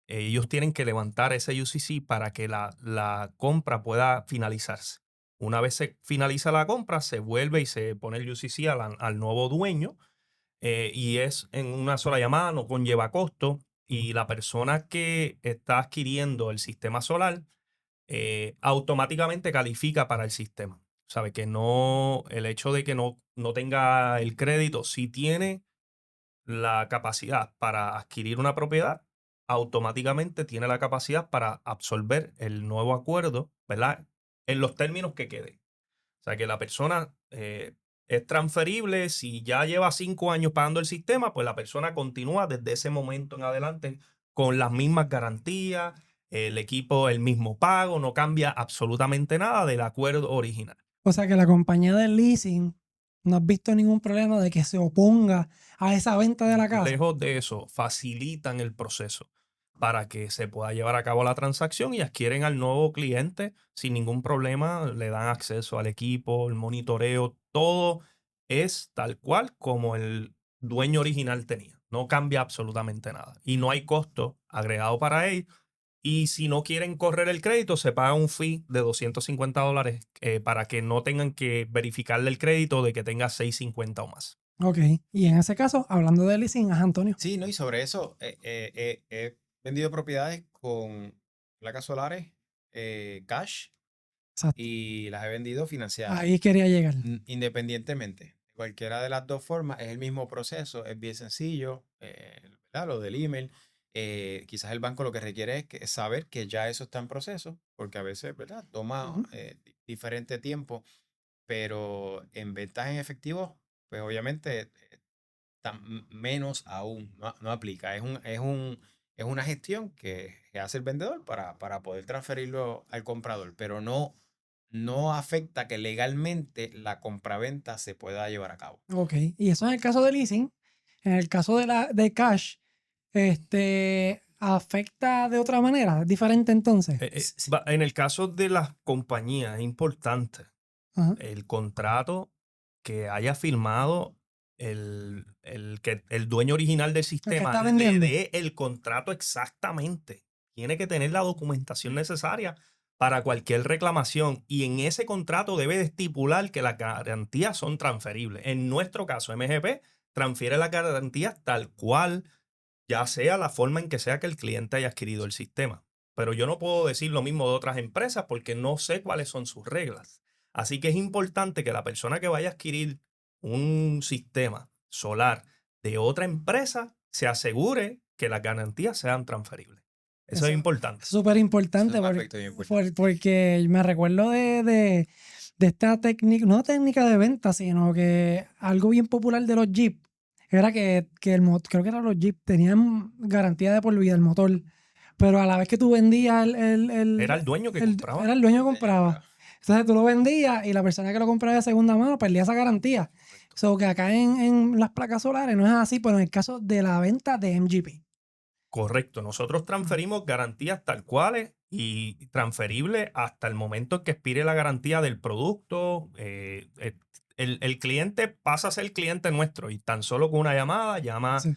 S2: Ellos tienen que levantar ese UCC para que la compra pueda finalizarse. Una vez se finaliza la compra, se vuelve y se pone el UCC al nuevo dueño, y es en una sola llamada, no conlleva costo, y la persona que está adquiriendo el sistema solar automáticamente califica para el sistema. Sabe que no, el hecho de que no tenga el crédito, si tiene la capacidad para adquirir una propiedad, automáticamente tiene la capacidad para absorber el nuevo acuerdo, ¿verdad? En los términos que quede. O sea, que la persona es transferible. Si ya lleva 5 años pagando el sistema, pues la persona continúa desde ese momento en adelante con las mismas garantías, el equipo, el mismo pago, no cambia absolutamente nada del acuerdo original.
S1: O sea que la compañía del leasing no has visto ningún problema de que se oponga a esa venta de la casa.
S2: Lejos de eso, facilitan el proceso para que se pueda llevar a cabo la transacción y adquieren al nuevo cliente sin ningún problema, le dan acceso al equipo, el monitoreo, todo es tal cual como el dueño original tenía. No cambia absolutamente nada y no hay costo agregado para él. Y si no quieren correr el crédito, se paga un fee de $250 para que no tengan que verificarle el crédito de que tenga 650 o más.
S1: Ok. Y en ese caso, hablando de leasing, Antonio.
S3: Sí, ¿no? Y sobre eso, he vendido propiedades con placas solares, cash,
S1: Exacto.
S3: y las he vendido financiadas,
S1: Ahí quería llegar.
S3: independientemente. De cualquiera de las dos formas, es el mismo proceso, es bien sencillo, ¿verdad? Lo del email. Quizás el banco lo que requiere es saber que ya eso está en proceso, porque a veces, ¿verdad? Toma
S1: Ujú.
S3: diferente tiempo, pero en ventas en efectivo, pues obviamente menos aún, no aplica. Es una gestión que hace el vendedor para poder transferirlo al comprador, pero no afecta que legalmente la compraventa se pueda llevar a cabo.
S1: Ok. Y eso en el caso de leasing. En el caso de cash, afecta de otra manera. Es diferente entonces.
S2: En el caso de las compañías, es importante
S1: Ajá.
S2: el contrato que haya firmado que el dueño original del
S1: El que
S2: sistema
S1: está
S2: le
S1: vendiendo.
S2: dé el contrato exactamente. Tiene que tener la documentación necesaria para cualquier reclamación y en ese contrato debe de estipular que las garantías son transferibles. En nuestro caso, MGP transfiere las garantías tal cual, ya sea la forma en que sea que el cliente haya adquirido el sistema. pero yo no puedo decir lo mismo de otras empresas porque no sé cuáles son sus reglas. Así que es importante que la persona que vaya a adquirir un sistema solar de otra empresa se asegure que las garantías sean transferibles. Eso es
S1: Eso
S2: importante.
S1: es súper
S3: Eso es
S1: importante
S3: un aspecto bien importante.
S1: porque me recuerdo de esta técnica, no técnica de venta, sino que algo bien popular de los Jeep era que creo que eran los Jeep, tenían garantía de por vida el motor, pero a la vez que tú vendías
S2: Era el dueño que compraba.
S1: era el dueño que compraba. Entonces tú lo vendías y la persona que lo compraba de segunda mano perdía esa garantía.
S2: Correcto.
S1: So que acá en las placas solares no es así, pero en el caso de la venta de MGP.
S2: Correcto. Nosotros transferimos garantías tal cuales y transferibles hasta el momento en que expire la garantía del producto. El cliente pasa a ser cliente nuestro y tan solo con una llamada llama
S1: Sí.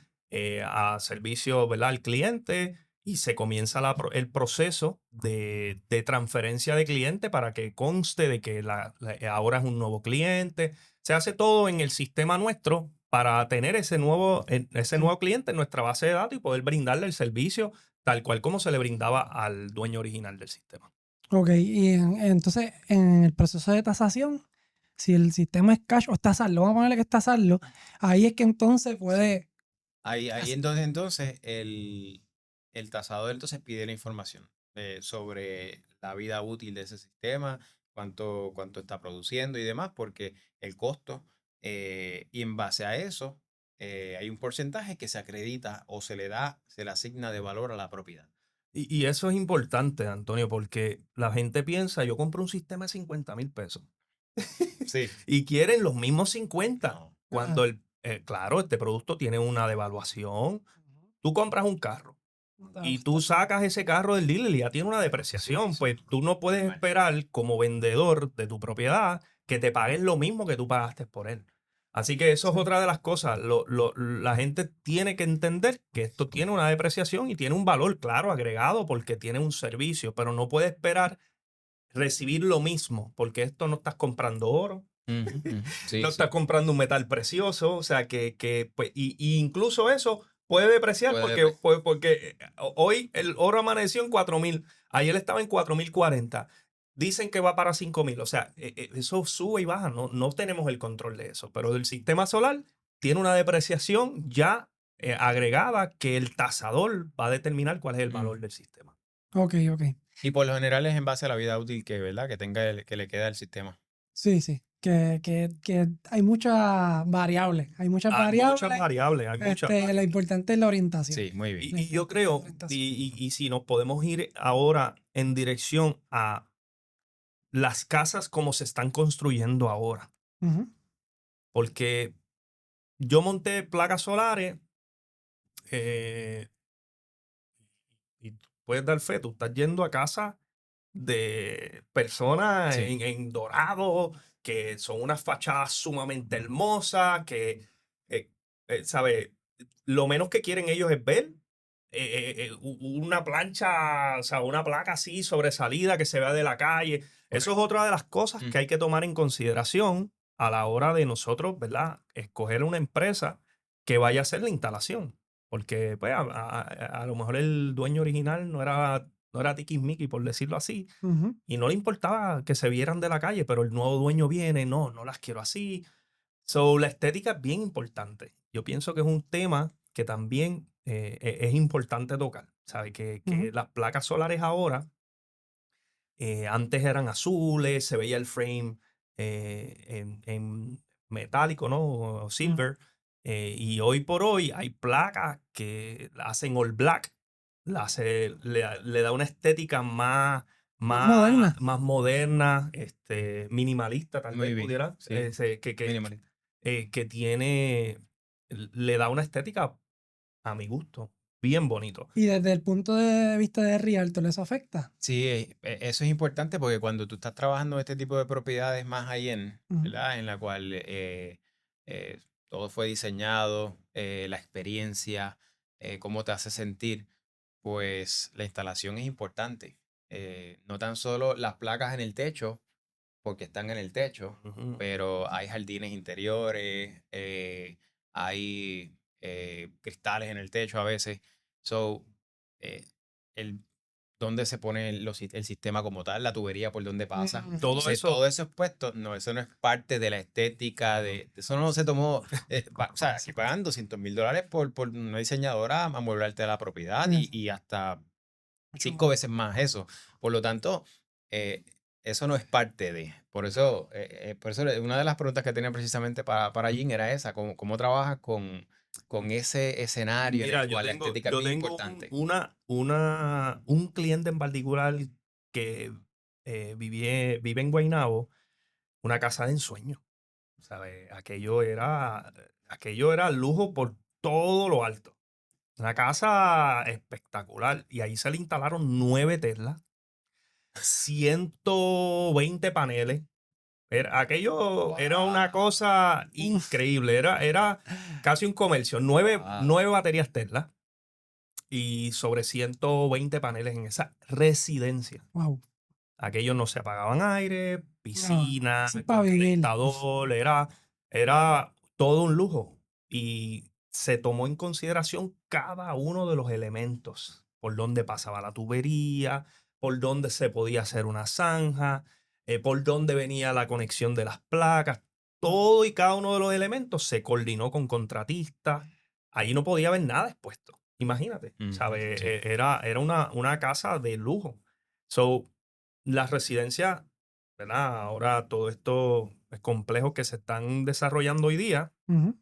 S2: a servicio, ¿verdad?, al cliente y se comienza el proceso de transferencia de cliente para que conste de que ahora es un nuevo cliente. Se hace todo en el sistema nuestro para tener ese nuevo cliente en nuestra base de datos y poder brindarle el servicio tal cual como se le brindaba al dueño original del sistema.
S1: Ok, y entonces en el proceso de tasación, si el sistema es cash o está saldo, vamos a ponerle que está saldo, ahí es que entonces puede...
S3: Ahí
S1: Así.
S3: entonces el tasador entonces pide la información sobre la vida útil de ese sistema, cuánto está produciendo y demás, porque el costo, y en base a eso, hay un porcentaje que se acredita o se le asigna de valor a la propiedad.
S2: Y eso es importante, Antonio, porque la gente piensa, yo compro un sistema de 50,000 pesos
S3: Sí.
S2: y quieren los mismos 50
S3: No.
S2: cuando claro, este producto tiene una devaluación. Tú compras un carro
S1: No te va a
S2: y tú
S1: gustar.
S2: sacas ese carro del dealer y ya tiene una depreciación,
S3: Sí.
S2: pues tú no puedes
S3: Normal.
S2: esperar como vendedor de tu propiedad que te paguen lo mismo que tú pagaste por él. Así que eso es
S1: Sí.
S2: otra de las cosas. La gente tiene que entender que esto tiene una depreciación y tiene un valor, claro, agregado porque tiene un servicio, pero no puede esperar recibir lo mismo porque esto no estás comprando oro,
S3: Ujú, ujú. Sí,
S2: no estás
S3: sí.
S2: comprando un metal precioso, o sea pues, y incluso eso puede depreciar
S3: Puede depreciar.
S2: porque hoy el oro amaneció en 4,000, ayer estaba en 4,040, dicen que va para 5,000, o sea, eso sube y baja, no tenemos el control de eso, pero el sistema solar tiene una depreciación ya agregada que el tasador va a determinar cuál es el valor del sistema.
S1: Ok, ok.
S3: Y por lo general es en base a la vida útil ¿verdad? Que tenga que le queda el sistema.
S1: Sí, sí. Que hay muchas variables. Hay muchas
S2: Hay muchas
S1: variables.
S2: variables, hay muchas
S1: Lo
S2: variables.
S1: importante es la orientación.
S3: Sí, muy bien.
S1: La
S2: Y yo
S1: importante es la
S2: creo,
S1: orientación.
S2: y si nos podemos ir ahora en dirección a las casas como se están construyendo ahora,
S1: Ujú.
S2: porque yo monté placas solares eh, y tú puedes dar fe, tú estás yendo a casa de personas
S3: Sí.
S2: en Dorado, que son unas fachadas sumamente hermosas, que, ¿sabe? Lo menos que quieren ellos es ver una plancha, o sea, una placa así sobresalida que se vea de la calle. Eso es
S3: Correcto.
S2: otra de las cosas que hay que tomar en consideración a la hora de nosotros, ¿verdad? Escoger una empresa que vaya a hacer la instalación. Porque, pues, a lo mejor el dueño original no era tiquismiqui, por decirlo así,
S1: Ujú.
S2: y no le importaba que se vieran de la calle, pero el nuevo dueño viene, no las quiero así. So, la estética es bien importante. Yo pienso que es un tema que también es importante tocar. ¿Sabe? Que
S1: Ujú.
S2: las placas solares ahora, antes eran azules, se veía el frame en metálico, ¿no? O
S1: Ujú.
S2: silver. Y hoy por hoy hay placas que la hacen all black, le da una estética
S1: Más moderna.
S2: más moderna, minimalista, tal
S3: Muy
S2: vez
S3: bien.
S2: pudiera,
S3: Sí.
S2: que,
S3: Minimalista.
S2: que tiene, le da una estética a mi gusto, bien bonito.
S1: Y desde el punto de vista de Rialto, ¿eso afecta?
S3: Sí, eso es importante porque cuando tú estás trabajando en este tipo de propiedades más high-end,
S1: Ujú.
S3: ¿verdad? En la cual eh, todo fue diseñado, la experiencia, cómo te hace sentir, pues la instalación es importante. No tan solo las placas en el techo, porque están en el techo,
S2: Ujú.
S3: pero hay jardines interiores, hay cristales en el techo a veces. So, eh, el dónde se pone el sistema como tal, la tubería por dónde pasa.
S2: Todo
S3: Entonces,
S2: eso,
S3: todo eso expuesto, no, eso no es parte de la estética, de eso no se tomó, o sea, aquí pagan $200,000 por una diseñadora a amueblarte la propiedad y hasta 5 veces más eso. Por lo tanto, eso no es parte de. Por eso una de las preguntas que tenía precisamente para Jim era esa, ¿cómo trabajas con ese escenario en
S2: mira,
S3: el cual la estética es
S2: yo
S3: bien
S2: tengo
S3: importante?
S2: un cliente en particular que vive en Guaynabo, una casa de ensueño, ¿sabes? Aquello era lujo por todo lo alto. Una casa espectacular. Y ahí se le instalaron 9 Teslas, 120 paneles. Aquello era una
S3: Wow.
S2: cosa increíble. Era casi un comercio. 9,
S3: Wow.
S2: 9 baterías Tesla y sobre 120 paneles en esa residencia.
S1: Wow.
S2: Aquellos no se apagaban aire,
S1: No,
S2: piscina,
S1: eso es para
S2: con
S1: vivir.
S2: calentador, era todo un lujo. Y se tomó en consideración cada uno de los elementos, por dónde pasaba la tubería, por dónde se podía hacer una zanja, por dónde venía la conexión de las placas. Todo y cada uno de los elementos se coordinó con contratistas. Ahí no podía haber nada expuesto. Imagínate, ¿sabes?
S3: Sí.
S2: Era una casa de lujo. So, las residencias, ¿verdad? Ahora todos estos complejos que se están desarrollando hoy día,
S1: Ujú.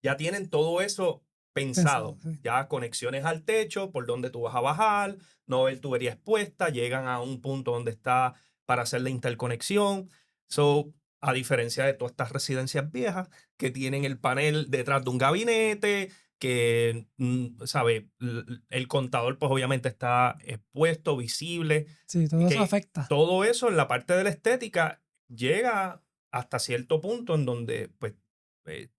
S2: ya tienen todo eso
S1: Pensado,
S2: pensado.
S1: sí.
S2: Ya conexiones al techo, por donde tú vas a bajar, no ver tubería expuesta, llegan a un punto donde está para hacer la interconexión. So, a diferencia de todas estas residencias viejas que tienen el panel detrás de un gabinete, que, ¿sabe? El contador, pues obviamente está expuesto, visible,
S1: Sí, todo eso
S2: que
S1: afecta.
S2: todo eso en la parte de la estética llega hasta cierto punto en donde, pues,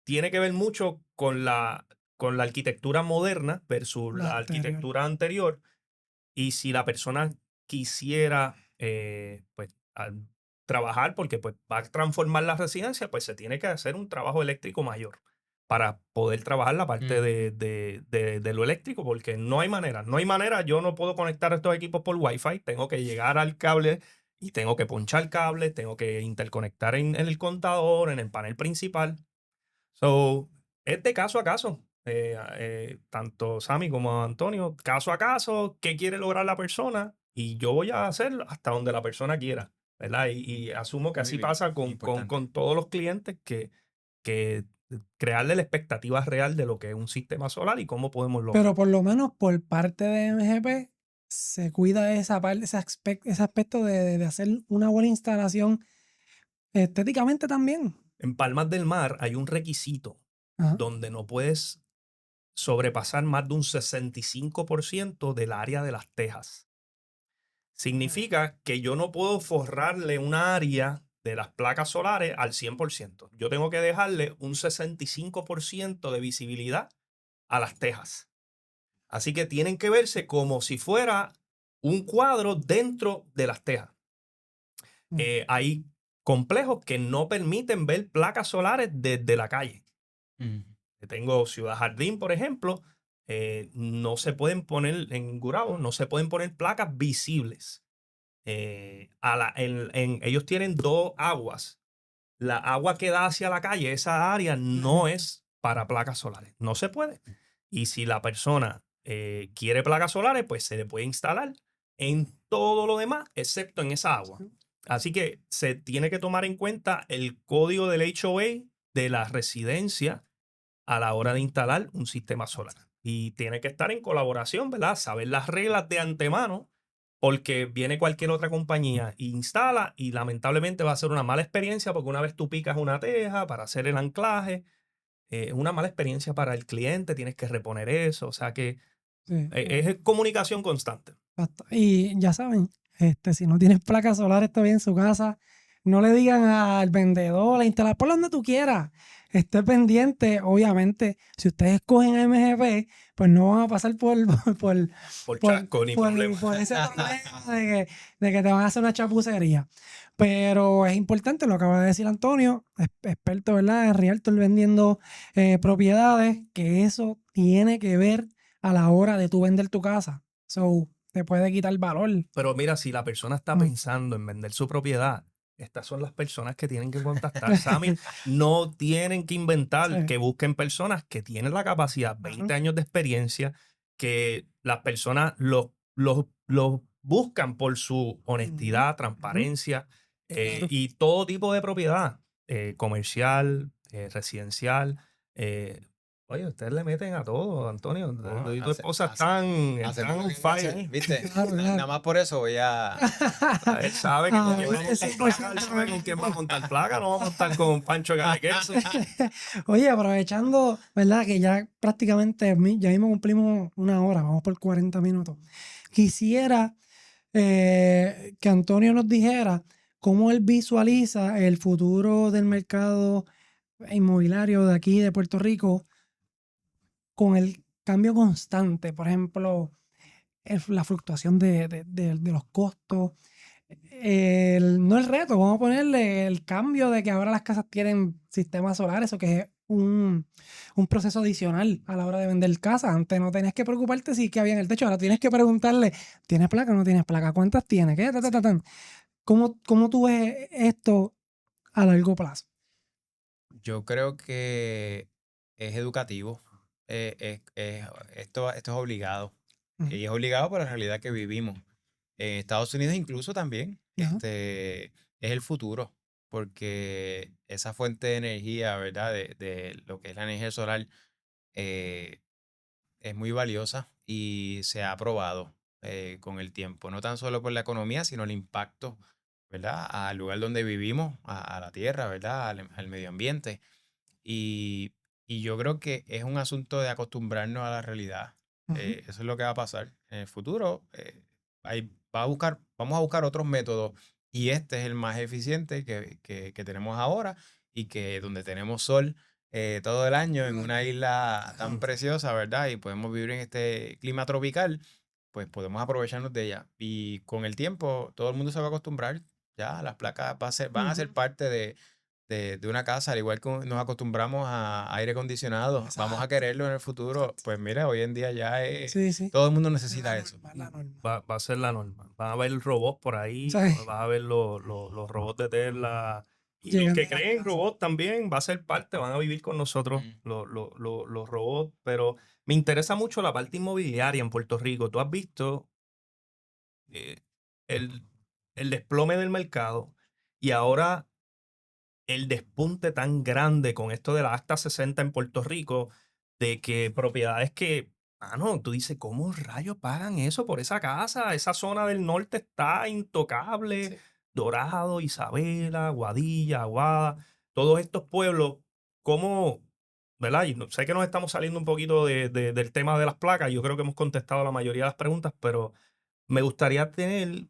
S2: tiene que ver mucho con la arquitectura moderna versus
S1: La
S2: la
S1: anterior.
S2: arquitectura anterior. Y si la persona quisiera pues, trabajar porque pues, va a transformar la residencia, pues se tiene que hacer un trabajo eléctrico mayor para poder trabajar la parte de lo eléctrico, porque no hay manera, no hay manera, yo no puedo conectar estos equipos por Wi-Fi, tengo que llegar al cable y tengo que ponchar cables, tengo que interconectar en el contador, en el panel principal. So, es de caso a caso. Tanto Sammy como Antonio, caso a caso, qué quiere lograr la persona y yo voy a hacer hasta donde la persona quiera, ¿verdad? Y asumo que
S3: Muy
S2: así
S3: bien,
S2: pasa
S3: importante.
S2: con todos los clientes que crearle la expectativa real de lo que es un sistema solar y cómo podemos
S1: Pero
S2: lograrlo.
S1: por lo menos por parte de MGP se cuida esa parte, ese aspecto de hacer una buena instalación estéticamente también.
S2: En Palmas del Mar hay un requisito
S1: Ajá.
S2: donde no puedes sobrepasar más de un 65% del área de las tejas. Significa que yo no puedo forrarle un área de las placas solares al 100%. Yo tengo que dejarle un 65% de visibilidad a las tejas. Así que tienen que verse como si fuera un cuadro dentro de las tejas.
S1: Mm.
S2: Hay complejos que no permiten ver placas solares desde la calle. Tengo Ciudad Jardín, por ejemplo, no se pueden poner en Gurabo, no se pueden poner placas visibles. Ellos tienen 2 aguas. La agua que da hacia la calle, esa área no es para placas solares. No se puede. Y si la persona quiere placas solares, pues se le puede instalar en todo lo demás, excepto en esa agua. Así que se tiene que tomar en cuenta el código del HOA de la residencia a la hora de instalar un sistema solar. Y tiene que estar en colaboración, ¿verdad? Saber las reglas de antemano, porque viene cualquier otra compañía e instala y lamentablemente va a ser una mala experiencia porque una vez tú picas una teja para hacer el anclaje, es una mala experiencia para el cliente, tienes que reponer eso, o sea que
S1: Sí.
S2: es comunicación constante.
S1: Exacto. Y ya saben, si no tienes placas solares todavía en su casa, no le digan al vendedor, a instalar por donde tú quieras. Esté pendiente, obviamente, si ustedes escogen MGP, pues no van a pasar
S2: Por chasco ni problema.
S1: por ese problema de que te van a hacer una chapucería. Pero es importante, lo acaba de decir Antonio, experto, ¿verdad? En Realtor vendiendo propiedades, que eso tiene que ver a la hora de tú vender tu casa. So, te puede quitar valor.
S2: Pero mira, si la persona está
S1: Mm.
S2: pensando en vender su propiedad, estas son las personas que tienen que contactar. Sammy, no tienen que inventar,
S1: Sí.
S2: que busquen personas que tienen la capacidad, 20 años de experiencia, que las personas los buscan por su honestidad, transparencia
S1: Claro.
S2: y todo tipo de propiedad, comercial, residencial. Oye, ustedes le meten a todo, Antonio.
S3: Oh,
S2: Tú y tu esposa están
S3: hacemos lo
S2: on
S3: que hay que hacer,
S2: fire.
S3: ¿viste?
S1: Claro, claro.
S3: Nada más por eso voy a...
S2: Él sabe que con
S1: Ah,
S2: quién va a montar
S1: ese
S2: placa, él sabe con quién va a montar placa, no va a montar con Pancho Queso.
S1: Oye, aprovechando, ¿verdad? Que ya prácticamente ya mismo cumplimos una hora, vamos por 40 minutos. Quisiera que Antonio nos dijera cómo él visualiza el futuro del mercado inmobiliario de aquí, de Puerto Rico, con el cambio constante. Por ejemplo, la fluctuación de los costos. No el reto, vamos a ponerle el cambio de que ahora las casas tienen sistemas solares, o que es un proceso adicional a la hora de vender casa. Antes no tenías que preocuparte si que había en el techo, ahora tienes que preguntarle, ¿tienes placa o no tienes placa? ¿Cuántas tienes? ¿Qué? ¿Cómo tú ves esto a largo plazo?
S3: Yo creo que es educativo. Esto es obligado.
S1: Ujú.
S3: Y es obligado por la realidad que vivimos. En Estados Unidos incluso también
S1: Ajá.
S3: es el futuro, porque esa fuente de energía, ¿verdad? De lo que es la energía solar, eh, es muy valiosa y se ha probado con el tiempo, no tan solo por la economía, sino el impacto, ¿verdad? Al lugar donde vivimos, a la tierra, ¿verdad? Al medio ambiente. Y, y yo creo que es un asunto de acostumbrarnos a la realidad.
S1: Ujú.
S3: Eso es lo que va a pasar. En el futuro, vamos a buscar otros métodos y este es el más eficiente que tenemos ahora y que donde tenemos sol todo el año en una isla tan preciosa, ¿verdad? Y podemos vivir en este clima tropical, pues podemos aprovecharnos de ella. Y con el tiempo, todo el mundo se va a acostumbrar. Ya, las placas van a ser
S1: Ujú.
S3: parte de una casa, al igual que nos acostumbramos a aire acondicionado, vamos a
S1: Exacto.
S3: quererlo en el futuro. Pues mira, hoy en día ya
S1: Sí, sí.
S3: todo el mundo
S1: Es la
S3: necesita eso.
S1: norma, es la norma.
S2: Va a ser la norma. Van a haber robots por ahí,
S1: ¿Sabes?
S2: vas a ver los robots de Tesla. Y los
S1: Llegando
S2: que
S1: a las
S2: creen
S1: casas.
S2: robots también va a ser parte, van a vivir con nosotros
S3: Mm.
S2: los robots. Pero me interesa mucho la parte inmobiliaria en Puerto Rico. Tú has visto eh, el, el desplome del mercado y ahora el despunte tan grande con esto de la Acta 60 en Puerto Rico, de que propiedades que, mano, tú dices, ¿cómo rayos pagan eso por esa casa? Esa zona del norte está intocable.
S3: Sí.
S2: Dorado, Isabela, Guadilla, Aguada, todos estos pueblos, ¿cómo, verdad? Y sé que nos estamos saliendo un poquito del tema de las placas, yo creo que hemos contestado la mayoría de las preguntas, pero me gustaría tener,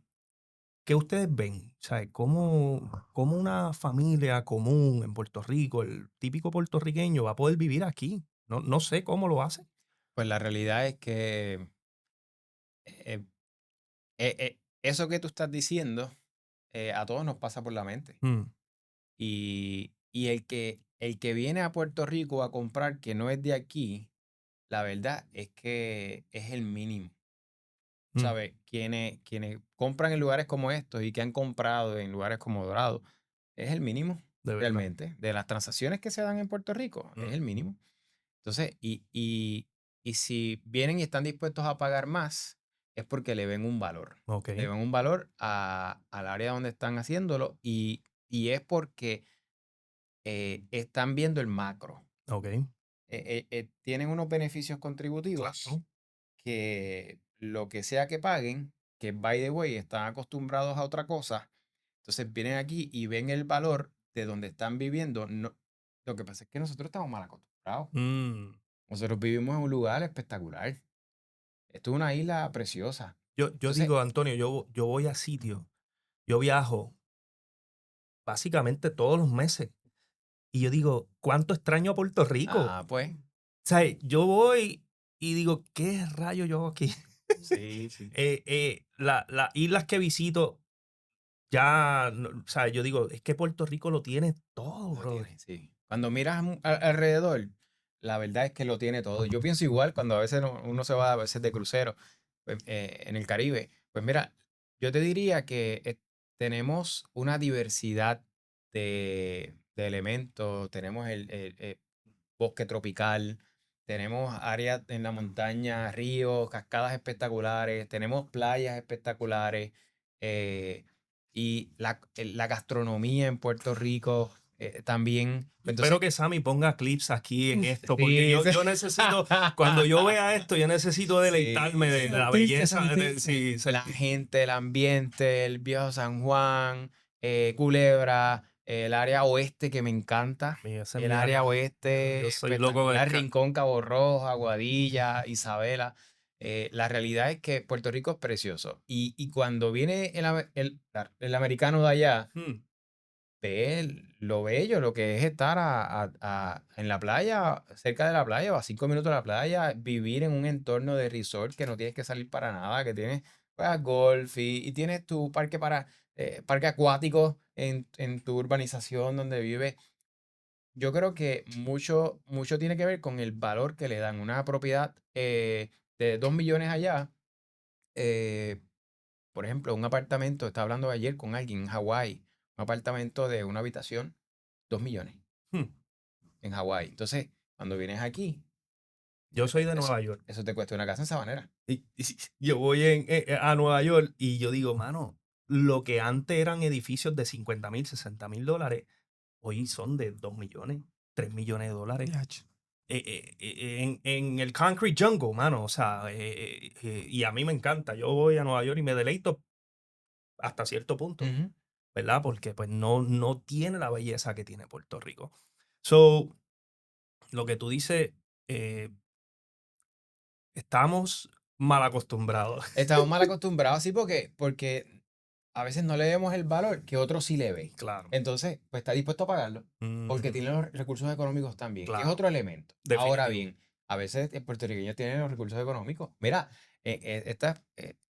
S2: ¿qué ustedes ven? ¿Sabe? ¿Cómo una familia común en Puerto Rico, el típico puertorriqueño, va a poder vivir aquí? No sé cómo lo hace.
S3: Pues la realidad es que eh, eso que tú estás diciendo a todos nos pasa por la mente.
S2: Mm,
S3: Y el que viene a Puerto Rico a comprar que no es de aquí, la verdad es que es el mínimo.
S2: mm,
S3: ¿Sabes? Quienes compran en lugares como estos y que han comprado en lugares como Dorado, es el mínimo,
S2: de verdad.
S3: realmente. De las transacciones que se dan en Puerto Rico, es
S2: Mm,
S3: el mínimo. Entonces, y si vienen y están dispuestos a pagar más, es porque le ven un valor.
S2: ok,
S3: Le ven un valor al área donde están haciéndolo y es porque están viendo el macro.
S2: ok.
S3: Tienen unos beneficios contributivos
S2: Claro.
S3: que lo que sea que paguen, que by the way están acostumbrados a otra cosa, entonces vienen aquí y ven el valor de donde están viviendo. No, lo que pasa es que nosotros estamos mal acostumbrados.
S2: Mm.
S3: Nosotros vivimos en un lugar espectacular. Esto es una isla preciosa.
S2: Yo
S3: Entonces,
S2: digo, Antonio, yo voy a sitios, yo viajo básicamente todos los meses. Y yo digo, ¿cuánto extraño a Puerto Rico?
S3: pues,
S2: ¿Sabes? Yo voy y digo, ¿qué rayo yo hago aquí?
S3: sí, sí.
S2: Las islas que visito, ya, o sea, yo digo, es que Puerto Rico lo tiene todo,
S3: Lo
S2: brother.
S3: tiene, sí. Cuando miras alrededor, la verdad es que lo tiene todo. Yo pienso igual cuando a veces uno se va a veces de crucero. en el Caribe. Pues mira, yo te diría que tenemos una diversidad de elementos, tenemos el bosque tropical, tenemos áreas en la montaña, ríos, cascadas espectaculares, tenemos playas espectaculares, eh, y la gastronomía en Puerto Rico también.
S2: Espero
S3: Entonces,
S2: que Sammy ponga clips aquí en esto, porque
S3: sí,
S2: yo necesito, cuando yo vea esto, yo necesito deleitarme de la
S1: Sentir, que
S2: belleza.
S1: sentir.
S2: Sí,
S3: la gente, el ambiente, el viejo San Juan, Culebra, el área oeste que me encanta.
S2: Esa es
S3: El
S2: mi
S3: área
S2: área.
S3: oeste
S2: Yo soy loco de
S3: espectacular, Rincón, Cabo Rojo, Aguadilla, Isabela. La realidad es que Puerto Rico es precioso. Y cuando viene el americano de allá, ve lo bello, lo que es estar en la playa, cerca de la playa o a 5 minutos de la playa, vivir en un entorno de resort que no tienes que salir para nada, que tienes golf y tienes tu parque acuático en tu urbanización donde vives. Yo creo que mucho tiene que ver con el valor que le dan. Una propiedad de 2 millones allá, eh, por ejemplo, un apartamento, estaba hablando ayer con alguien en Hawái, un apartamento de una habitación, 2 millones en Hawái. Entonces, cuando vienes aquí,
S2: Yo soy de
S3: eso,
S2: Nueva York.
S3: eso te cuesta una casa en Sabanera.
S2: Y yo voy a Nueva York y yo digo, mano, lo que antes eran edificios de 50,000, 60,000 dólares, hoy son de 2 millones, 3 millones de dólares.
S1: Diacho.
S2: En el Concrete Jungle, mano, o sea, y a mí me encanta. Yo voy a Nueva York y me deleito hasta cierto punto,
S3: Ujú.
S2: ¿verdad? Porque pues no tiene la belleza que tiene Puerto Rico. So, lo que tú dices, eh, estamos mal acostumbrados.
S3: Estamos mal acostumbrados así porque a veces no le vemos el valor que otros sí le ven.
S2: Claro.
S3: Entonces, pues está dispuesto a pagarlo porque
S2: Ujú,
S3: tiene los recursos económicos también, que es
S2: claro,
S3: otro elemento. Ahora
S2: definitivo.
S3: bien, a veces el puertorriqueño tiene los recursos económicos. Mira,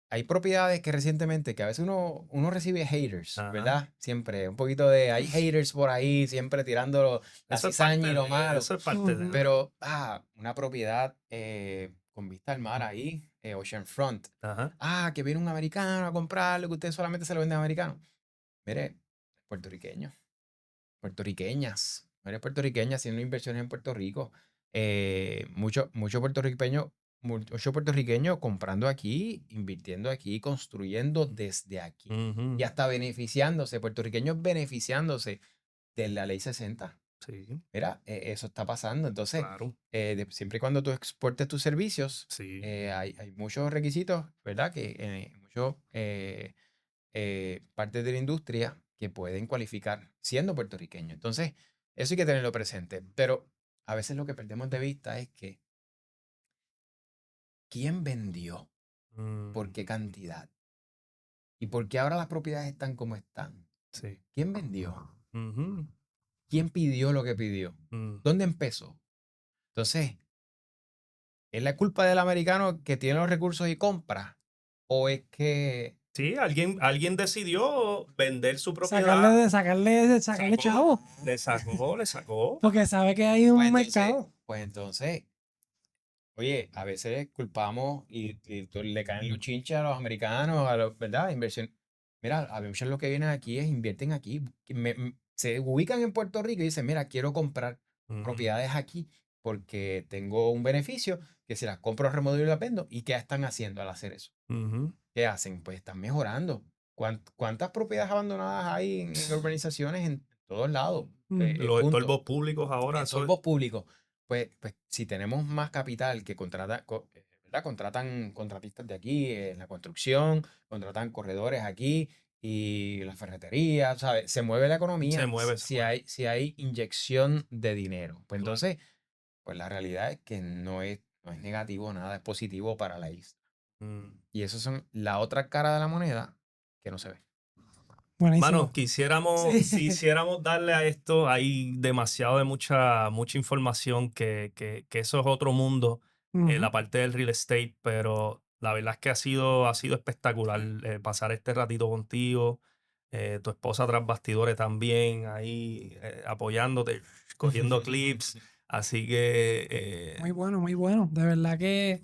S3: hay propiedades que recientemente, que a veces uno recibe haters,
S2: Ajá.
S3: ¿verdad? Siempre, un poquito hay haters por ahí, siempre tirando la
S2: Eso es
S3: cizaña
S2: parte
S3: y lo malo.
S2: eso es parte de.
S1: Ujú.
S3: Pero, una propiedad con vista al mar ahí, Oceanfront.
S2: Ajá.
S3: Que viene un americano a comprarlo, que usted solamente se lo vende a americanos. Mire, puertorriqueños, puertorriqueñas, mujeres puertorriqueñas haciendo inversiones en Puerto Rico. Mucho puertorriqueño comprando aquí, invirtiendo aquí, construyendo desde aquí.
S2: Ujú,
S3: Y hasta beneficiándose, puertorriqueños beneficiándose de la ley 60.
S2: sí,
S3: Mira, eso está pasando. Entonces,
S2: claro.
S3: siempre y cuando tú exportes tus servicios,
S2: Sí.
S3: hay muchos requisitos, ¿verdad? Que muchos partes de la industria que pueden cualificar siendo puertorriqueño. Entonces, eso hay que tenerlo presente. Pero a veces lo que perdemos de vista es que ¿quién vendió? ¿Por
S2: Mm,
S3: qué cantidad? ¿Y por qué ahora las propiedades están como están?
S2: sí.
S3: ¿Quién vendió?
S2: Ujú,
S3: ¿Quién pidió lo que pidió?
S2: mm.
S3: ¿Dónde empezó? Entonces, ¿es la culpa del americano que tiene los recursos y compra? ¿O es que
S2: Sí, alguien decidió vender su
S1: Sacarle,
S2: propiedad,
S1: de, sacarle, sacarle chavo.
S2: le sacó.
S1: Porque sabe que hay
S3: pues
S1: un
S3: entonces,
S1: mercado.
S3: pues entonces, oye, a veces culpamos y le caen los chinches a los americanos, ¿verdad? Inversión. Mira, a veces lo que vienen aquí es invierten aquí. Se ubican en Puerto Rico y dicen, mira, quiero comprar
S2: Ujú,
S3: propiedades aquí porque tengo un beneficio que si las compro, remodelo y las vendo. ¿Y qué están haciendo al hacer eso?
S2: ujú.
S3: ¿Qué hacen? Pues están mejorando. ¿Cuántas propiedades abandonadas hay en urbanizaciones en todos lados?
S1: Mm.
S2: Los
S3: Punto.
S2: estorbos públicos ahora,
S3: En
S2: eso
S3: torbos públicos, pues si tenemos más capital que ¿verdad? Contratan contratistas de aquí en la construcción, contratan corredores aquí y la ferretería, ¿sabes? Se mueve la
S2: se
S3: economía
S2: mueve, se mueve.
S3: si hay inyección de dinero. Pues
S2: Claro.
S3: entonces, pues la realidad es que no es negativo nada, es positivo para la isla.
S2: Mm.
S3: Y eso son la otra cara de la moneda que no se ve.
S1: Buenísimo.
S2: Mano, si
S1: Sí.
S2: quisiéramos darle a esto, hay demasiado de mucha información que eso es otro mundo,
S1: Ujú.
S2: la parte del real estate, pero la verdad es que ha sido espectacular pasar este ratito contigo, tu esposa tras bastidores también, ahí apoyándote, cogiendo clips, así que
S1: Muy bueno, muy bueno. De verdad que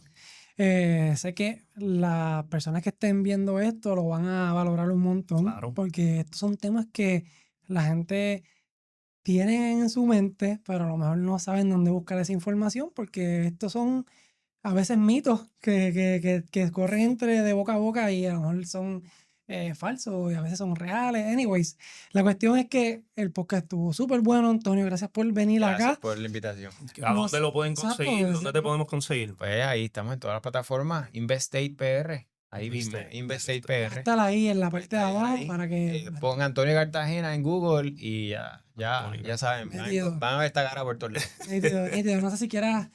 S1: Sé que las personas que estén viendo esto lo van a valorar un montón,
S2: Claro.
S1: porque estos son temas que la gente tiene en su mente, pero a lo mejor no saben dónde buscar esa información, porque estos son a veces mitos que corren entre de boca a boca y a lo mejor son falsos y a veces son reales. Anyways, la cuestión es que el podcast estuvo súper bueno, Antonio. Gracias por venir
S3: Gracias
S1: acá.
S3: por la invitación.
S2: ¿A dónde lo pueden
S1: Exacto,
S2: conseguir? ¿Dónde te podemos conseguir?
S3: Pues ahí estamos en todas las plataformas. Investate PR. Ahí mismo,
S2: Investate.
S3: Investate
S1: va a
S3: PR.
S1: estar ahí en la parte de
S3: Ahí,
S1: abajo
S3: ahí.
S1: para que...
S3: Pongan Antonio Cartagena en Google y
S2: Antonio
S3: ya saben,
S1: Nítido,
S3: van a ver esta cara por todos lados.
S1: nítido, nítido. No sé si quieras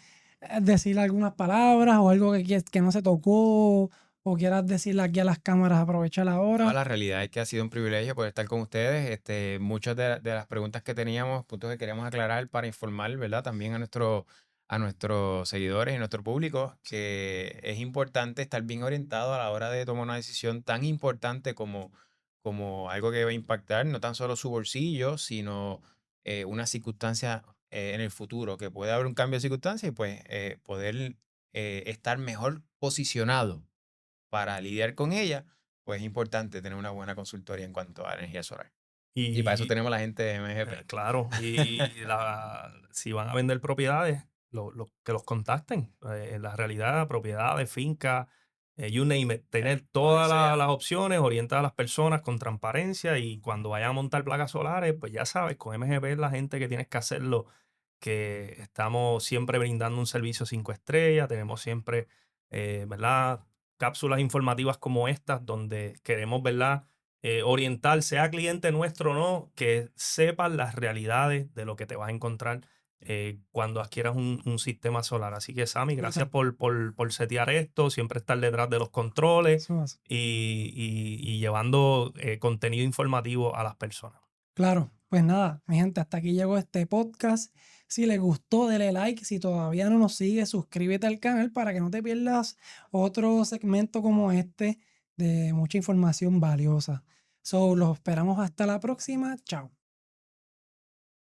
S1: decir algunas palabras o algo que no se tocó o quieras decirle aquí a las cámaras, aprovechar
S3: No,
S1: ahora.
S3: la realidad es que ha sido un privilegio poder estar con ustedes. Muchas de las preguntas que teníamos, puntos que queríamos aclarar para informar, ¿verdad? También a nuestros seguidores y nuestro público, que es importante estar bien orientado a la hora de tomar una decisión tan importante como algo que va a impactar no tan solo su bolsillo, sino una circunstancia en el futuro, que puede haber un cambio de circunstancia y pues poder estar mejor posicionado para lidiar con ella, pues es importante tener una buena consultoría en cuanto a energía solar. Y para eso
S2: Y
S3: tenemos la gente de MGP.
S2: claro, si van a vender propiedades, que los contacten. En la realidad, propiedades, fincas, you name it, tener
S3: Lo que
S2: todas
S3: sea.
S2: las opciones, orientar a las personas con transparencia y cuando vayan a montar placas solares, pues ya sabes, con MGP es la gente que tienes que hacerlo, que estamos siempre brindando un servicio 5 estrellas, tenemos siempre, ¿verdad? Cápsulas informativas como estas donde queremos, ¿verdad? Orientar, sea cliente nuestro o no, que sepan las realidades de lo que te vas a encontrar cuando adquieras un sistema solar. Así que, Sammy, gracias por setear esto, siempre estar detrás de los controles
S1: Eso es.
S2: y llevando contenido informativo a las personas.
S1: Claro, pues nada, mi gente, hasta aquí llegó este podcast. Si les gustó, dele like. Si todavía no nos sigue, suscríbete al canal para que no te pierdas otro segmento como este de mucha información valiosa. So, los esperamos hasta la próxima. Chao.